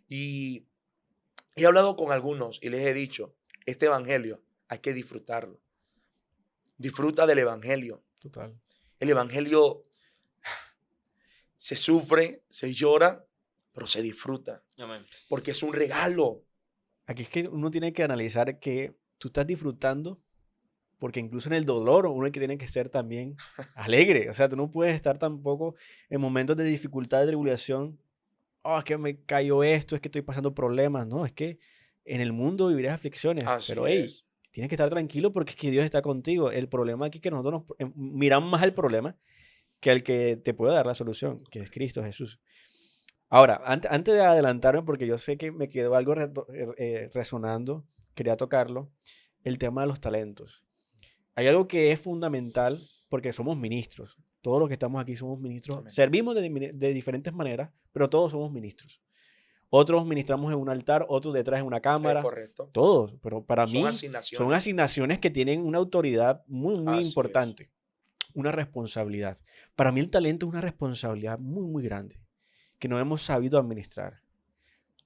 Y he hablado con algunos y les he dicho, este evangelio hay que disfrutarlo. Disfruta del evangelio. Total. El evangelio se sufre, se llora, pero se disfruta. Amén. Porque es un regalo. Aquí es que uno tiene que analizar que tú estás disfrutando, porque incluso en el dolor uno tiene que ser también alegre. O sea, tú no puedes estar tampoco en momentos de dificultad, de tribulación. Oh, es que me cayó esto, es que estoy pasando problemas. No, es que en el mundo vivirás aflicciones. Así pero hey, es. tienes que estar tranquilo porque es que Dios está contigo. El problema aquí es que nosotros miramos más el problema que el que te puede dar la solución, que es Cristo Jesús. Ahora, antes de adelantarme, porque yo sé que me quedó algo resonando, quería tocarlo, el tema de los talentos. Hay algo que es fundamental porque somos ministros. Todos los que estamos aquí somos ministros. Amén. Servimos de diferentes maneras, pero todos somos ministros. Otros ministramos en un altar, otros detrás en una cámara. Es correcto. Todos, pero para mí Son asignaciones que tienen una autoridad muy Así importante. Una responsabilidad. Para mí el talento es una responsabilidad muy grande que no hemos sabido administrar.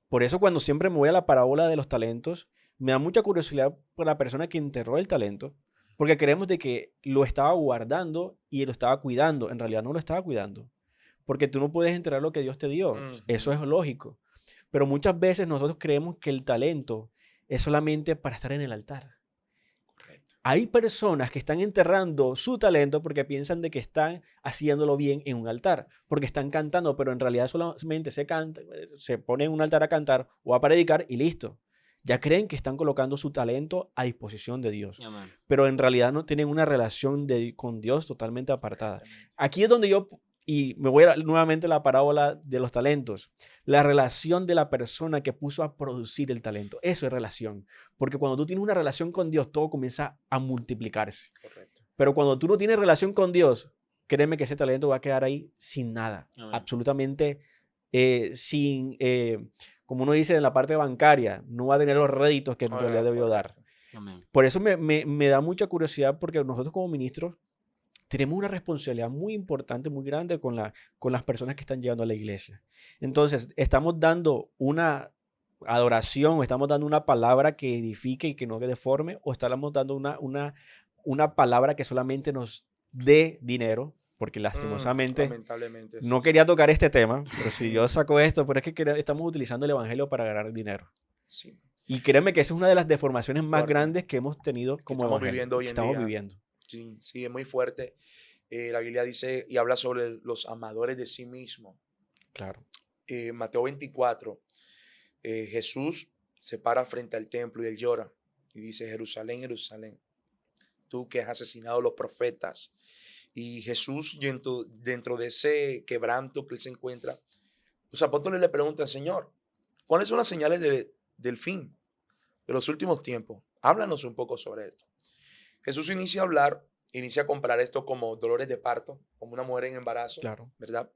Por eso cuando siempre me voy a la parábola de los talentos, me da mucha curiosidad por la persona que enterró el talento, porque creemos de que lo estaba guardando y lo estaba cuidando. En realidad no lo estaba cuidando, porque tú no puedes enterrar lo que Dios te dio. Eso es lógico. Pero muchas veces nosotros creemos que el talento es solamente para estar en el altar. Correcto. Hay personas que están enterrando su talento porque piensan de que están haciéndolo bien en un altar, porque están cantando, pero en realidad solamente se canta, se pone en un altar a cantar o a predicar y listo. Ya creen que están colocando su talento a disposición de Dios, Amén. pero en realidad no tienen una relación con Dios totalmente apartada. Aquí es donde yo, y me voy nuevamente a la parábola de los talentos, la relación de la persona que puso a producir el talento. Eso es relación, porque cuando tú tienes una relación con Dios, todo comienza a multiplicarse. Correcto. Pero cuando tú no tienes relación con Dios, créeme que ese talento va a quedar ahí sin nada, Amén. absolutamente sin, como uno dice en la parte bancaria, no va a tener los réditos que en realidad debió dar. Amén. Por eso me da mucha curiosidad, porque nosotros como ministros tenemos una responsabilidad muy importante, muy grande con las personas que están llegando a la iglesia. Entonces, estamos dando una adoración, estamos dando una palabra que edifique y que no que deforme, o estamos dando una palabra que solamente nos dé dinero, porque lastimosamente Lamentablemente. no sí. quería tocar este tema, pero si yo saco esto, pero es que estamos utilizando el evangelio para ganar dinero. Sí. Y créeme que esa es una de las deformaciones más Fuerte. grandes que hemos tenido Que como estamos evangelio, viviendo hoy que en estamos día. viviendo. Sí, sí, es muy fuerte. La Biblia dice y habla sobre los amadores de sí mismos. Claro. Mateo 24, Jesús se para frente al templo y él llora y dice: Jerusalén, Jerusalén, tú que has asesinado a los profetas. Y Jesús, dentro de ese quebranto que él se encuentra, los apóstoles le preguntan: Señor, ¿cuáles son las señales del fin, de los últimos tiempos? Háblanos un poco sobre esto. Jesús inicia a hablar, inicia a comparar esto como dolores de parto, como una mujer en embarazo, Claro. ¿verdad?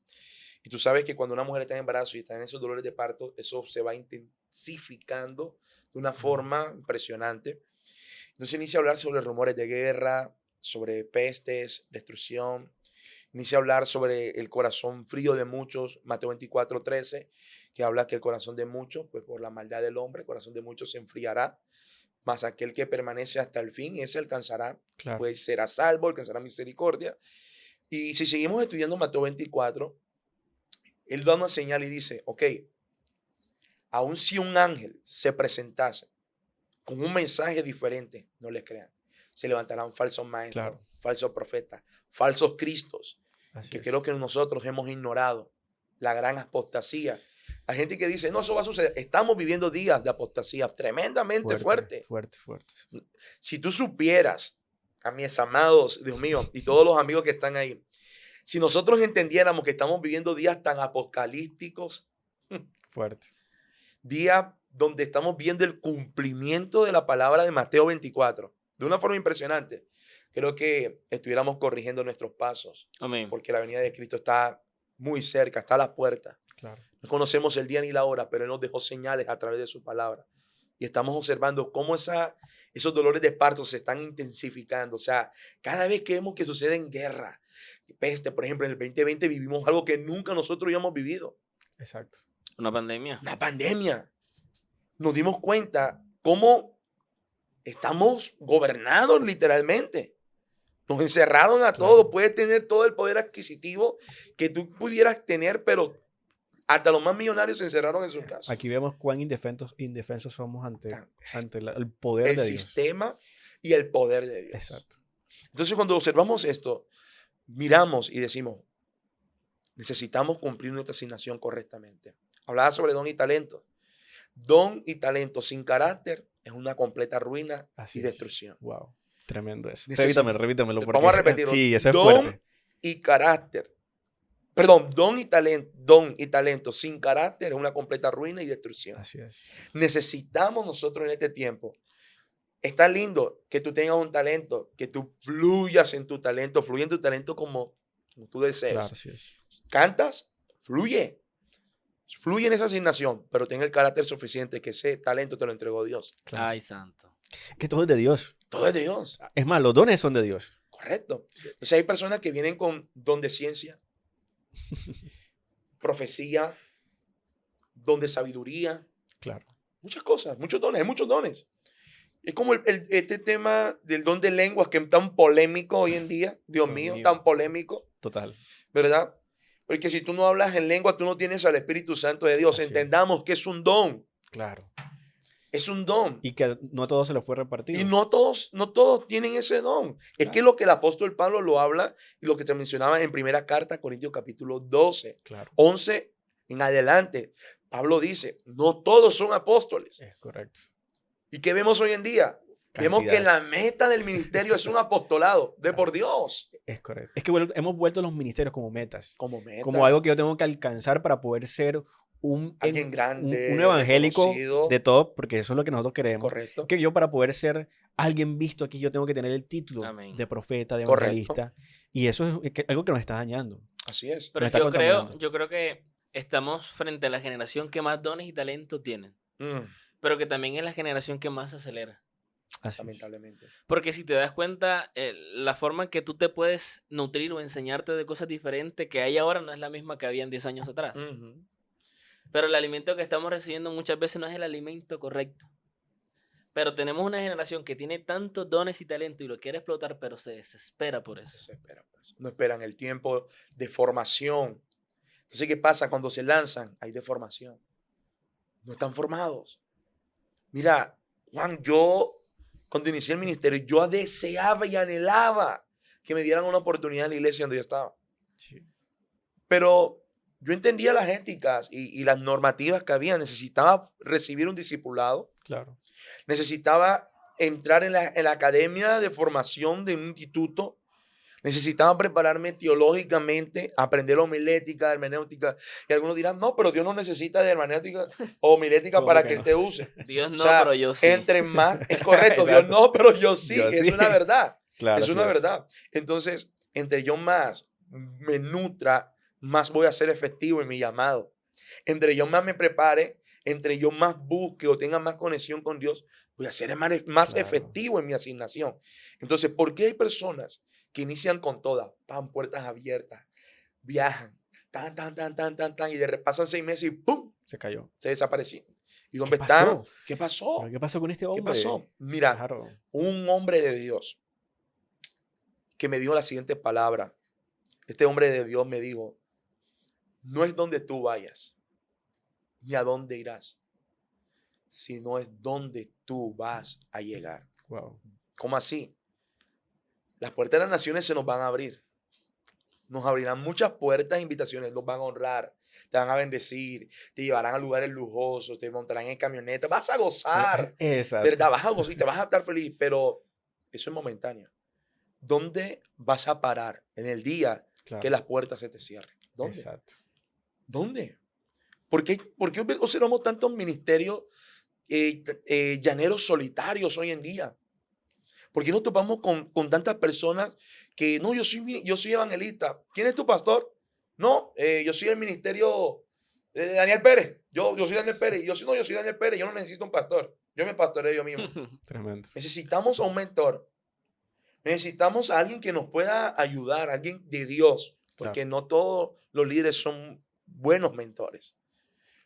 Y tú sabes que cuando una mujer está en embarazo y está en esos dolores de parto, eso se va intensificando de una forma impresionante. Entonces inicia a hablar sobre rumores de guerra, sobre pestes, destrucción. Inicia a hablar sobre el corazón frío de muchos, Mateo 24:13, que habla que el corazón de muchos, pues por la maldad del hombre, el corazón de muchos se enfriará, mas aquel que permanece hasta el fin, ese alcanzará, Claro. pues será salvo, alcanzará misericordia. Y si seguimos estudiando Mateo 24, él da una señal y dice: ok, aun si un ángel se presentase con un mensaje diferente, no les crean. Se levantarán falsos maestros, Claro. falsos profetas, falsos cristos, Así que es. creo que nosotros hemos ignorado la gran apostasía. Hay gente que dice: no, eso va a suceder. Estamos viviendo días de apostasía tremendamente fuerte. Fuerte. Si tú supieras, a mis amados, Dios mío, y todos los amigos que están ahí, si nosotros entendiéramos que estamos viviendo días tan apocalípticos, Fuerte. días donde estamos viendo el cumplimiento de la palabra de Mateo 24, de una forma impresionante, creo que estuviéramos corrigiendo nuestros pasos, Amén. porque la venida de Cristo está muy cerca, está a la puerta. Claro. No conocemos el día ni la hora, pero Él nos dejó señales a través de su palabra. Y estamos observando cómo esos dolores de parto se están intensificando. O sea, cada vez que vemos que suceden guerra, peste, por ejemplo, en el 2020 vivimos algo que nunca nosotros habíamos vivido. Exacto. Una pandemia. Una pandemia. Nos dimos cuenta cómo estamos gobernados literalmente. Nos encerraron a todos. Claro. Puedes tener todo el poder adquisitivo que tú pudieras tener, pero hasta los más millonarios se encerraron en sus casas. Aquí vemos cuán indefensos somos ante el poder El de Dios. sistema y el poder de Dios. Exacto. Entonces, cuando observamos esto, miramos y decimos: necesitamos cumplir nuestra asignación correctamente. Hablaba sobre don y talento. Don y talento sin carácter es una completa ruina Así y es. destrucción. Wow. Tremendo eso. Necesito- Repítamelo. Vamos a repetirlo. Sí, eso es Don fuerte. y carácter. Perdón, don y talento sin carácter es una completa ruina y destrucción. Así es. Necesitamos nosotros en este tiempo. Está lindo que tú tengas un talento, que tú fluyas en tu talento, fluye en tu talento como tú desees. Claro, así es. Cantas, fluye. Fluye en esa asignación, pero ten el carácter suficiente que ese talento te lo entregó Dios. Claro. Ay, santo. Que todo es de Dios. Todo es de Dios. Es más, los dones son de Dios. Correcto. Entonces hay personas que vienen con don de ciencia, profecía, don de sabiduría, Claro. muchas cosas, muchos dones, hay muchos dones. Es como este tema del don de lenguas que es tan polémico hoy en día, Dios mío, tan polémico, Total. ¿verdad? Porque si tú no hablas en lengua, tú no tienes al Espíritu Santo de Dios. Así es. Entendamos que es un don, Claro. es un don. Y que no a todos se les fue repartido. Y no todos tienen ese don. Es Claro. que lo que el apóstol Pablo lo habla y lo que te mencionaba en primera carta a Corintios capítulo 12, Claro. 11 en adelante. Pablo dice: no todos son apóstoles. Es correcto. ¿Y qué vemos hoy en día? Vemos que la meta del ministerio es un apostolado de por Dios. Es correcto. Es que hemos vuelto los ministerios como metas. Como metas. Como algo que yo tengo que alcanzar para poder ser Alguien grande, un evangélico reconocido. de top, porque eso es lo que nosotros queremos. Correcto. Que yo para poder ser alguien visto aquí, yo tengo que tener el título Amén. de profeta, de Correcto. evangelista. Y eso es algo que nos está dañando. Así es. Pero Nos está yo contaminando. creo que estamos frente a la generación que más dones y talento tienen, Mm, pero que también es la generación que más se acelera. Así es. lamentablemente. Porque si te das cuenta, la forma en que tú te puedes nutrir o enseñarte de cosas diferentes que hay ahora no es la misma que había en 10 años atrás. Ujú. Pero el alimento que estamos recibiendo muchas veces no es el alimento correcto. Pero tenemos una generación que tiene tantos dones y talento y lo quiere explotar, pero se desespera por Se eso. desesperan por eso. No esperan el tiempo de formación. Entonces, ¿qué pasa? Cuando se lanzan, hay deformación. No están formados. Mira, Juan, yo cuando inicié el ministerio, yo deseaba y anhelaba que me dieran una oportunidad en la iglesia donde yo estaba. Sí. Pero yo entendía las éticas y las normativas que había. Necesitaba recibir un discipulado. Claro. Necesitaba entrar en la academia de formación de un instituto. Necesitaba prepararme teológicamente, aprender la homilética, hermenéutica. Y algunos dirán, no, pero Dios no necesita de hermenéutica o homilética ¿Cómo para que que Él no? te use. Dios O no, sea, pero yo sí. entre más, es correcto, Dios Exacto. no, pero yo sí, Yo es sí. una verdad. Claro, Es así una es. verdad. Entonces, entre yo más me nutra, más voy a ser efectivo en mi llamado. Entre yo más me prepare, entre yo más busque o tenga más conexión con Dios, voy a ser más Claro. efectivo en mi asignación. Entonces, ¿por qué hay personas que inician con todas, pan, puertas abiertas, viajan, y de repente pasan 6 meses y ¡pum! Se cayó. Se desaparecieron? ¿Y ¿Qué dónde están? pasó? ¿Qué ¿Pero pasó? qué pasó con este ¿Qué hombre? pasó? Mira, Claro. un hombre de Dios que me dijo la siguiente palabra. Este hombre de Dios me dijo, no es donde tú vayas, ni a dónde irás, sino es donde tú vas a llegar. Wow. ¿Cómo así? Las puertas de las naciones se nos van a abrir. Nos abrirán muchas puertas e invitaciones, nos van a honrar, te van a bendecir, te llevarán a lugares lujosos, te montarán en camioneta, vas a gozar, Exacto. ¿verdad? Vas a gozar y te vas a estar feliz, pero eso es momentáneo. ¿Dónde vas a parar en el día Claro. que las puertas se te cierren? ¿Dónde? Exacto. ¿Dónde? ¿Por qué observamos tantos ministerios llaneros solitarios hoy en día? ¿Por qué nos topamos con tantas personas que, no, yo soy evangelista? ¿Quién es tu pastor? No, yo soy el ministerio de Daniel Pérez. Yo soy Daniel Pérez. Yo soy Daniel Pérez. Yo no necesito un pastor. Yo me pastoreo yo mismo. Tremendo. Necesitamos a un mentor. Necesitamos a alguien que nos pueda ayudar, alguien de Dios, porque no todos los líderes son buenos mentores.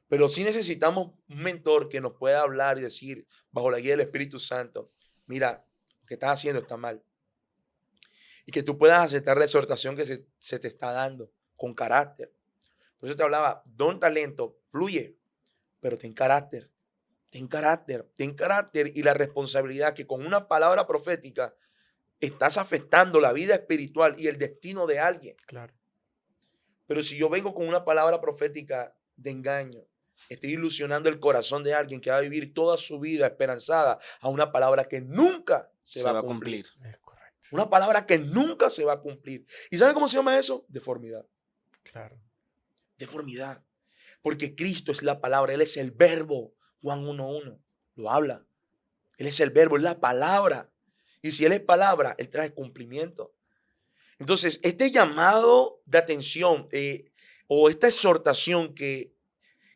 Pero sí necesitamos un mentor que nos pueda hablar y decir, bajo la guía del Espíritu Santo, mira, lo que estás haciendo está mal. Y que tú puedas aceptar la exhortación que se te está dando con carácter. Por eso te hablaba, don talento, fluye, pero ten carácter. Ten carácter y la responsabilidad que con una palabra profética estás afectando la vida espiritual y el destino de alguien. Claro. Pero si yo vengo con una palabra profética de engaño, estoy ilusionando el corazón de alguien que va a vivir toda su vida esperanzada a una palabra que nunca se va a cumplir. Es correcto. Una palabra que nunca se va a cumplir. ¿Y sabe cómo se llama eso? Deformidad. Claro. Deformidad. Porque Cristo es la palabra, Él es el verbo. Juan 1:1 lo habla. Él es el verbo, es la palabra. Y si Él es palabra, Él trae cumplimiento. Entonces, este llamado de atención o esta exhortación que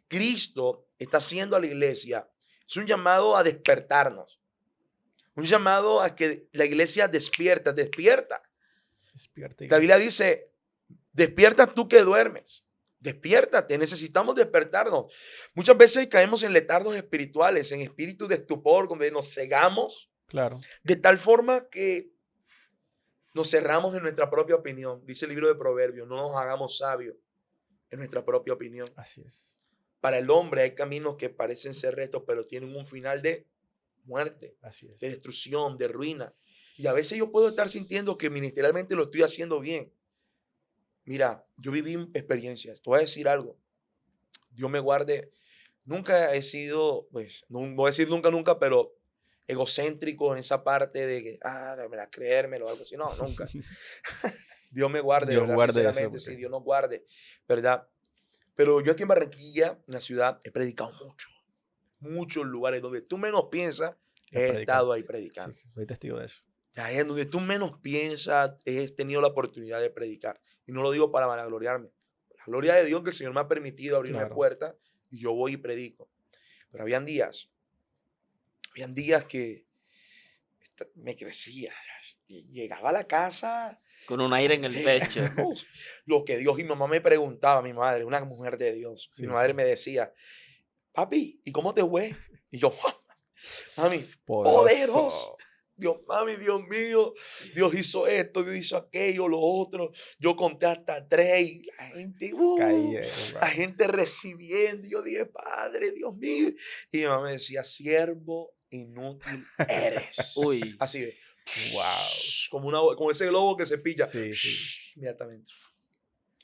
Cristo está haciendo a la iglesia es un llamado a despertarnos. Un llamado a que la iglesia despierta. Despierta. La Biblia dice, despierta tú que duermes. Despiértate, necesitamos despertarnos. Muchas veces caemos en letardos espirituales, en espíritus de estupor, donde nos cegamos. Claro. De tal forma que nos cerramos en nuestra propia opinión. Dice el libro de Proverbios, no nos hagamos sabios en nuestra propia opinión. Así es. Para el hombre hay caminos que parecen ser rectos, pero tienen un final de muerte, Así es. de destrucción, de ruina. Y a veces yo puedo estar sintiendo que ministerialmente lo estoy haciendo bien. Mira, yo viví experiencias. Te voy a decir algo. Dios me guarde. Nunca he sido, pues, no voy a decir nunca, pero egocéntrico en esa parte de que, creérmelo o algo así. No, nunca. Dios me guarde, Dios ¿verdad? guarde eso, Sinceramente, porque- sí, Dios nos guarde, ¿verdad? Pero yo aquí en Barranquilla, en la ciudad, he predicado muchos lugares donde tú menos piensas, Has he predicado. estado ahí predicando. Sí, soy testigo de eso. Ahí en donde tú menos piensas, he tenido la oportunidad de predicar. Y no lo digo para vanagloriarme. La gloria de Dios que el Señor me ha permitido abrirme Claro. puertas y yo voy y predico. Pero habían días que me crecía. Llegaba a la casa. Con un aire en el Sí, pecho. lo que Dios y mi mamá me preguntaba, mi madre, una mujer de Dios. Sí, Mi madre sí. me decía, papi, ¿y cómo te fue? Y yo, Mami, poderoso. Mami, Dios mío, Dios hizo esto, Dios hizo aquello, lo otro. Yo conté hasta 3 y la gente recibiendo. Yo dije, Padre, Dios mío. Y mi mamá me decía, siervo inútil eres. Uy. Así de, Wow. como ese globo que se pilla. Sí, sí. Inmediatamente.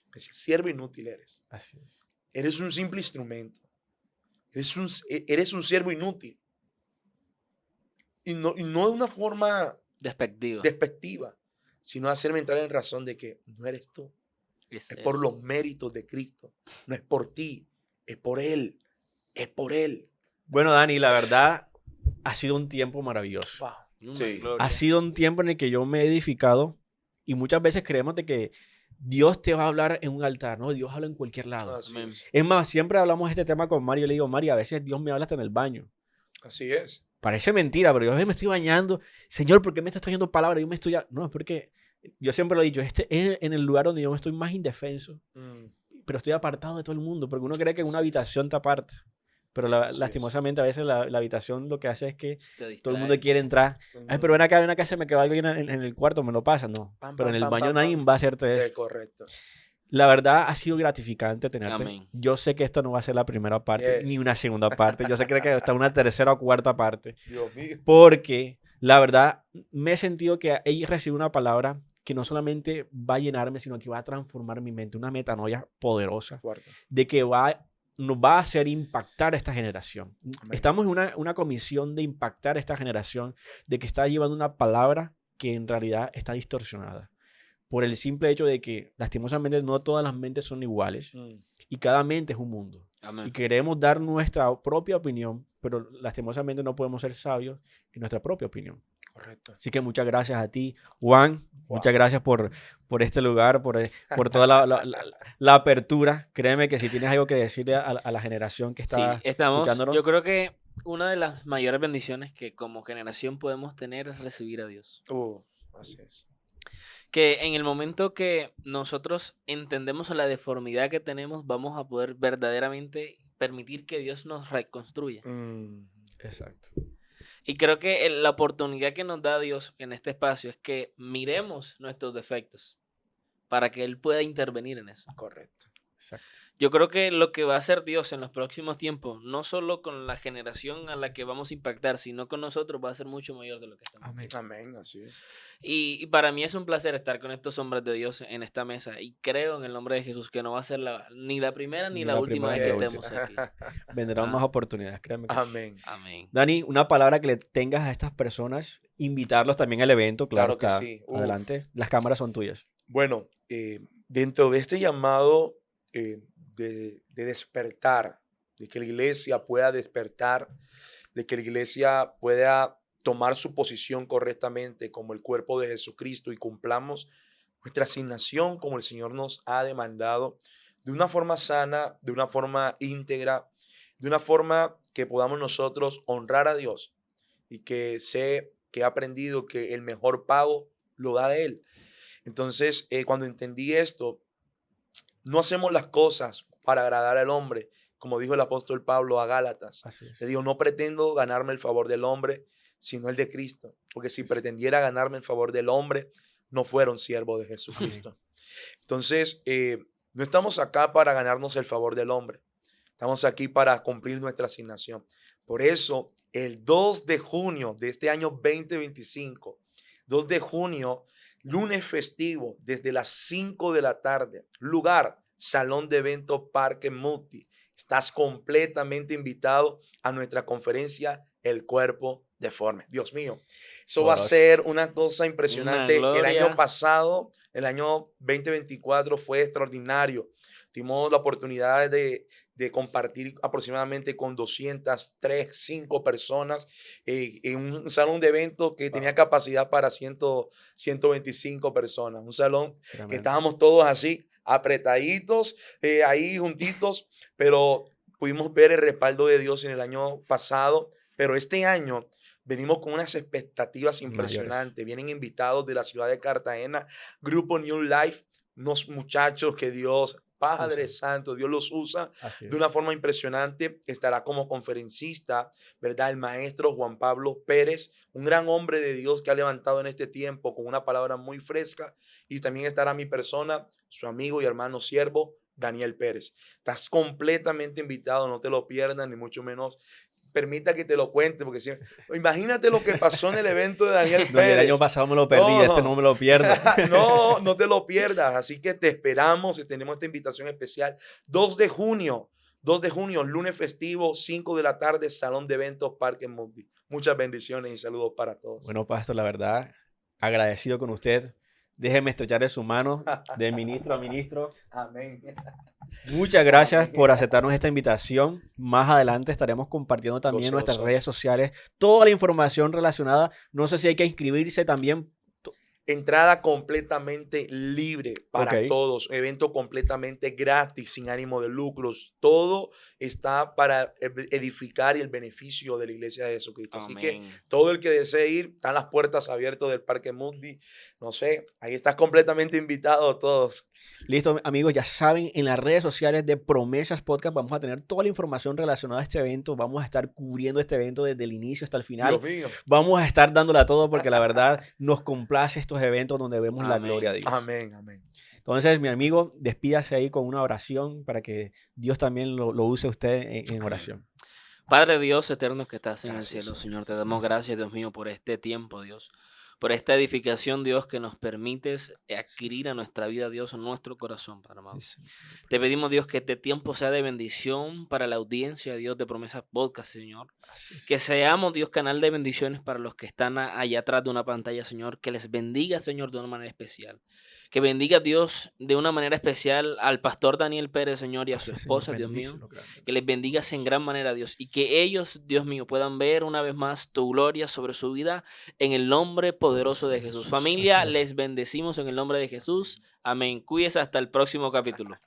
Me decía, siervo inútil eres. Así es. Eres un simple instrumento. Eres un siervo inútil. Y no de una forma despectiva, sino hacerme entrar en razón de que no eres tú. Es por los méritos de Cristo. No es por ti, es por Él. Es por Él. Bueno, Dani, la verdad ha sido un tiempo maravilloso. Wow. Sí. Ha sido un tiempo en el que yo me he edificado y muchas veces creemos de que Dios te va a hablar en un altar, ¿no? Dios habla en cualquier lado. Así es. Es más, siempre hablamos de este tema con Mario. Yo le digo, Mario, a veces Dios me habla hasta en el baño. Así es. Parece mentira, pero yo me estoy bañando. Señor, ¿por qué me estás trayendo palabras? Yo me estoy... No, es porque yo siempre lo he dicho, este es en el lugar donde yo me estoy más indefenso, pero estoy apartado de todo el mundo, porque uno cree que en una habitación te aparta. Pero lastimosamente a veces la habitación lo que hace es que todo el mundo quiere entrar. Ay, pero ven acá, se me quedó algo en el cuarto, me lo pasa. No, pero en el baño nadie va a hacerte eso. Correcto. La verdad ha sido gratificante tenerte. Amén. Yo sé que esto no va a ser la primera parte, ni una segunda parte. Yo sé que hasta una tercera o cuarta parte. Dios mío. Porque la verdad me he sentido que ella recibe una palabra que no solamente va a llenarme, sino que va a transformar mi mente. Una metanoia poderosa. Fuerte. De que nos va a hacer impactar a esta generación. Amén. Estamos en una comisión de impactar a esta generación, de que está llevando una palabra que en realidad está distorsionada. Por el simple hecho de que, lastimosamente, no todas las mentes son iguales y cada mente es un mundo. Amén. Y queremos dar nuestra propia opinión, pero lastimosamente no podemos ser sabios en nuestra propia opinión. Correcto. Así que muchas gracias a ti, Juan. Wow. Muchas gracias por este lugar, por toda la apertura. Créeme que si tienes algo que decirle a la generación que está escuchándonos. Yo creo que una de las mayores bendiciones que como generación podemos tener es recibir a Dios. Así es. Que en el momento que nosotros entendemos la deformidad que tenemos, vamos a poder verdaderamente permitir que Dios nos reconstruya. Exacto. Y creo que la oportunidad que nos da Dios en este espacio es que miremos nuestros defectos para que Él pueda intervenir en eso. Correcto. Exacto. Yo creo que lo que va a hacer Dios en los próximos tiempos, no solo con la generación a la que vamos a impactar, sino con nosotros, va a ser mucho mayor de lo que estamos. Amén. Amén, así es. Y para mí es un placer estar con estos hombres de Dios en esta mesa. Y creo en el nombre de Jesús que no va a ser ni la primera ni la última vez que estemos aquí. Vendrán más oportunidades, créanme que Amén. Amén. Dani, una palabra que le tengas a estas personas, invitarlos también al evento, claro que sí. Adelante, las cámaras son tuyas. Bueno, dentro de este llamado de despertar, de que la iglesia pueda despertar, de que la iglesia pueda tomar su posición correctamente como el cuerpo de Jesucristo y cumplamos nuestra asignación como el Señor nos ha demandado, de una forma sana, de una forma íntegra, de una forma que podamos nosotros honrar a Dios y que sé que he aprendido que el mejor pago lo da de Él. Entonces, cuando entendí esto, no hacemos las cosas para agradar al hombre, como dijo el apóstol Pablo a Gálatas. Le digo, no pretendo ganarme el favor del hombre, sino el de Cristo. Porque si pretendiera ganarme el favor del hombre, no fuera un siervo de Jesucristo. Entonces, no estamos acá para ganarnos el favor del hombre. Estamos aquí para cumplir nuestra asignación. Por eso, el 2 de junio de este año 2025, 2 de junio, lunes festivo, desde las 5 de la tarde, lugar, Salón de Evento Parque Multi. Estás completamente invitado a nuestra conferencia El Cuerpo Deforme. Dios mío, eso va a ser una cosa impresionante. El año pasado, el año 2024 fue extraordinario. Tuvimos la oportunidad de compartir aproximadamente con 203, 5 personas en un salón de eventos que tenía capacidad para 125 personas. Un salón que estábamos todos así, apretaditos, ahí juntitos, pero pudimos ver el respaldo de Dios en el año pasado. Pero este año venimos con unas expectativas impresionantes. Vienen invitados de la ciudad de Cartagena, Grupo New Life, unos muchachos que Dios Padre Santo, Dios los usa Así de es. una forma impresionante. Estará como conferencista, ¿verdad? El maestro Juan Pablo Pérez, un gran hombre de Dios que ha levantado en este tiempo con una palabra muy fresca. Y también estará mi persona, su amigo y hermano siervo, Daniel Pérez. Estás completamente invitado, no te lo pierdas, ni mucho menos. Permita que te lo cuente, porque imagínate lo que pasó en el evento de Daniel No, y el año Pérez. pasado me lo perdí, este no me lo pierdo. No, no te lo pierdas. Así que te esperamos. Tenemos esta invitación especial. 2 de junio, 2 de junio, lunes festivo, 5 de la tarde, Salón de Eventos, Parque Mundi. Muchas bendiciones y saludos para todos. Bueno, pastor, la verdad, agradecido con usted. Déjeme estrecharle su mano de ministro a ministro. Amén. Muchas gracias Amén. por aceptarnos esta invitación. Más adelante estaremos compartiendo también en nuestras Gozosos. redes sociales toda la información relacionada. No sé si hay que inscribirse también. Entrada completamente libre para Ok. todos, evento completamente gratis, sin ánimo de lucros. Todo está para edificar y el beneficio de la iglesia de Jesucristo. Así que Amén. todo el que desee ir, están las puertas abiertas del Parque Mundi. No sé, ahí estás completamente invitado todos. Listo, amigos, ya saben, en las redes sociales de Promesas Podcast vamos a tener toda la información relacionada a este evento. Vamos a estar cubriendo este evento desde el inicio hasta el final. Dios mío. Vamos a estar dándole a todo porque la verdad nos complace estos eventos donde vemos la Amén. gloria de Dios. Amén, amén. Entonces, mi amigo, despídase ahí con una oración para que Dios también lo use a usted en oración. Padre Dios eterno que estás en el Gracias, cielo, Señor. Señor, te damos gracias, Dios mío, por este tiempo, Dios. Por esta edificación, Dios, que nos permites adquirir a nuestra vida, Dios, en nuestro corazón, Padre amado. Sí, Señor. Te pedimos, Dios, que este tiempo sea de bendición para la audiencia, Dios, de Promesas Podcast, Señor. Así es. Que seamos, Dios, canal de bendiciones para los que están allá atrás de una pantalla, Señor. Que les bendiga, Señor, de una manera especial. Que bendiga, Dios, de una manera especial al pastor Daniel Pérez, Señor, y a su Así es, esposa, Señor, Dios mío. bendícelo grandemente. Que les bendigas en gran manera, Dios. Y que ellos, Dios mío, puedan ver una vez más tu gloria sobre su vida en el nombre poderoso de Jesús. Familia, Así es. les bendecimos en el nombre de Jesús. Amén. Cuídense hasta el próximo capítulo.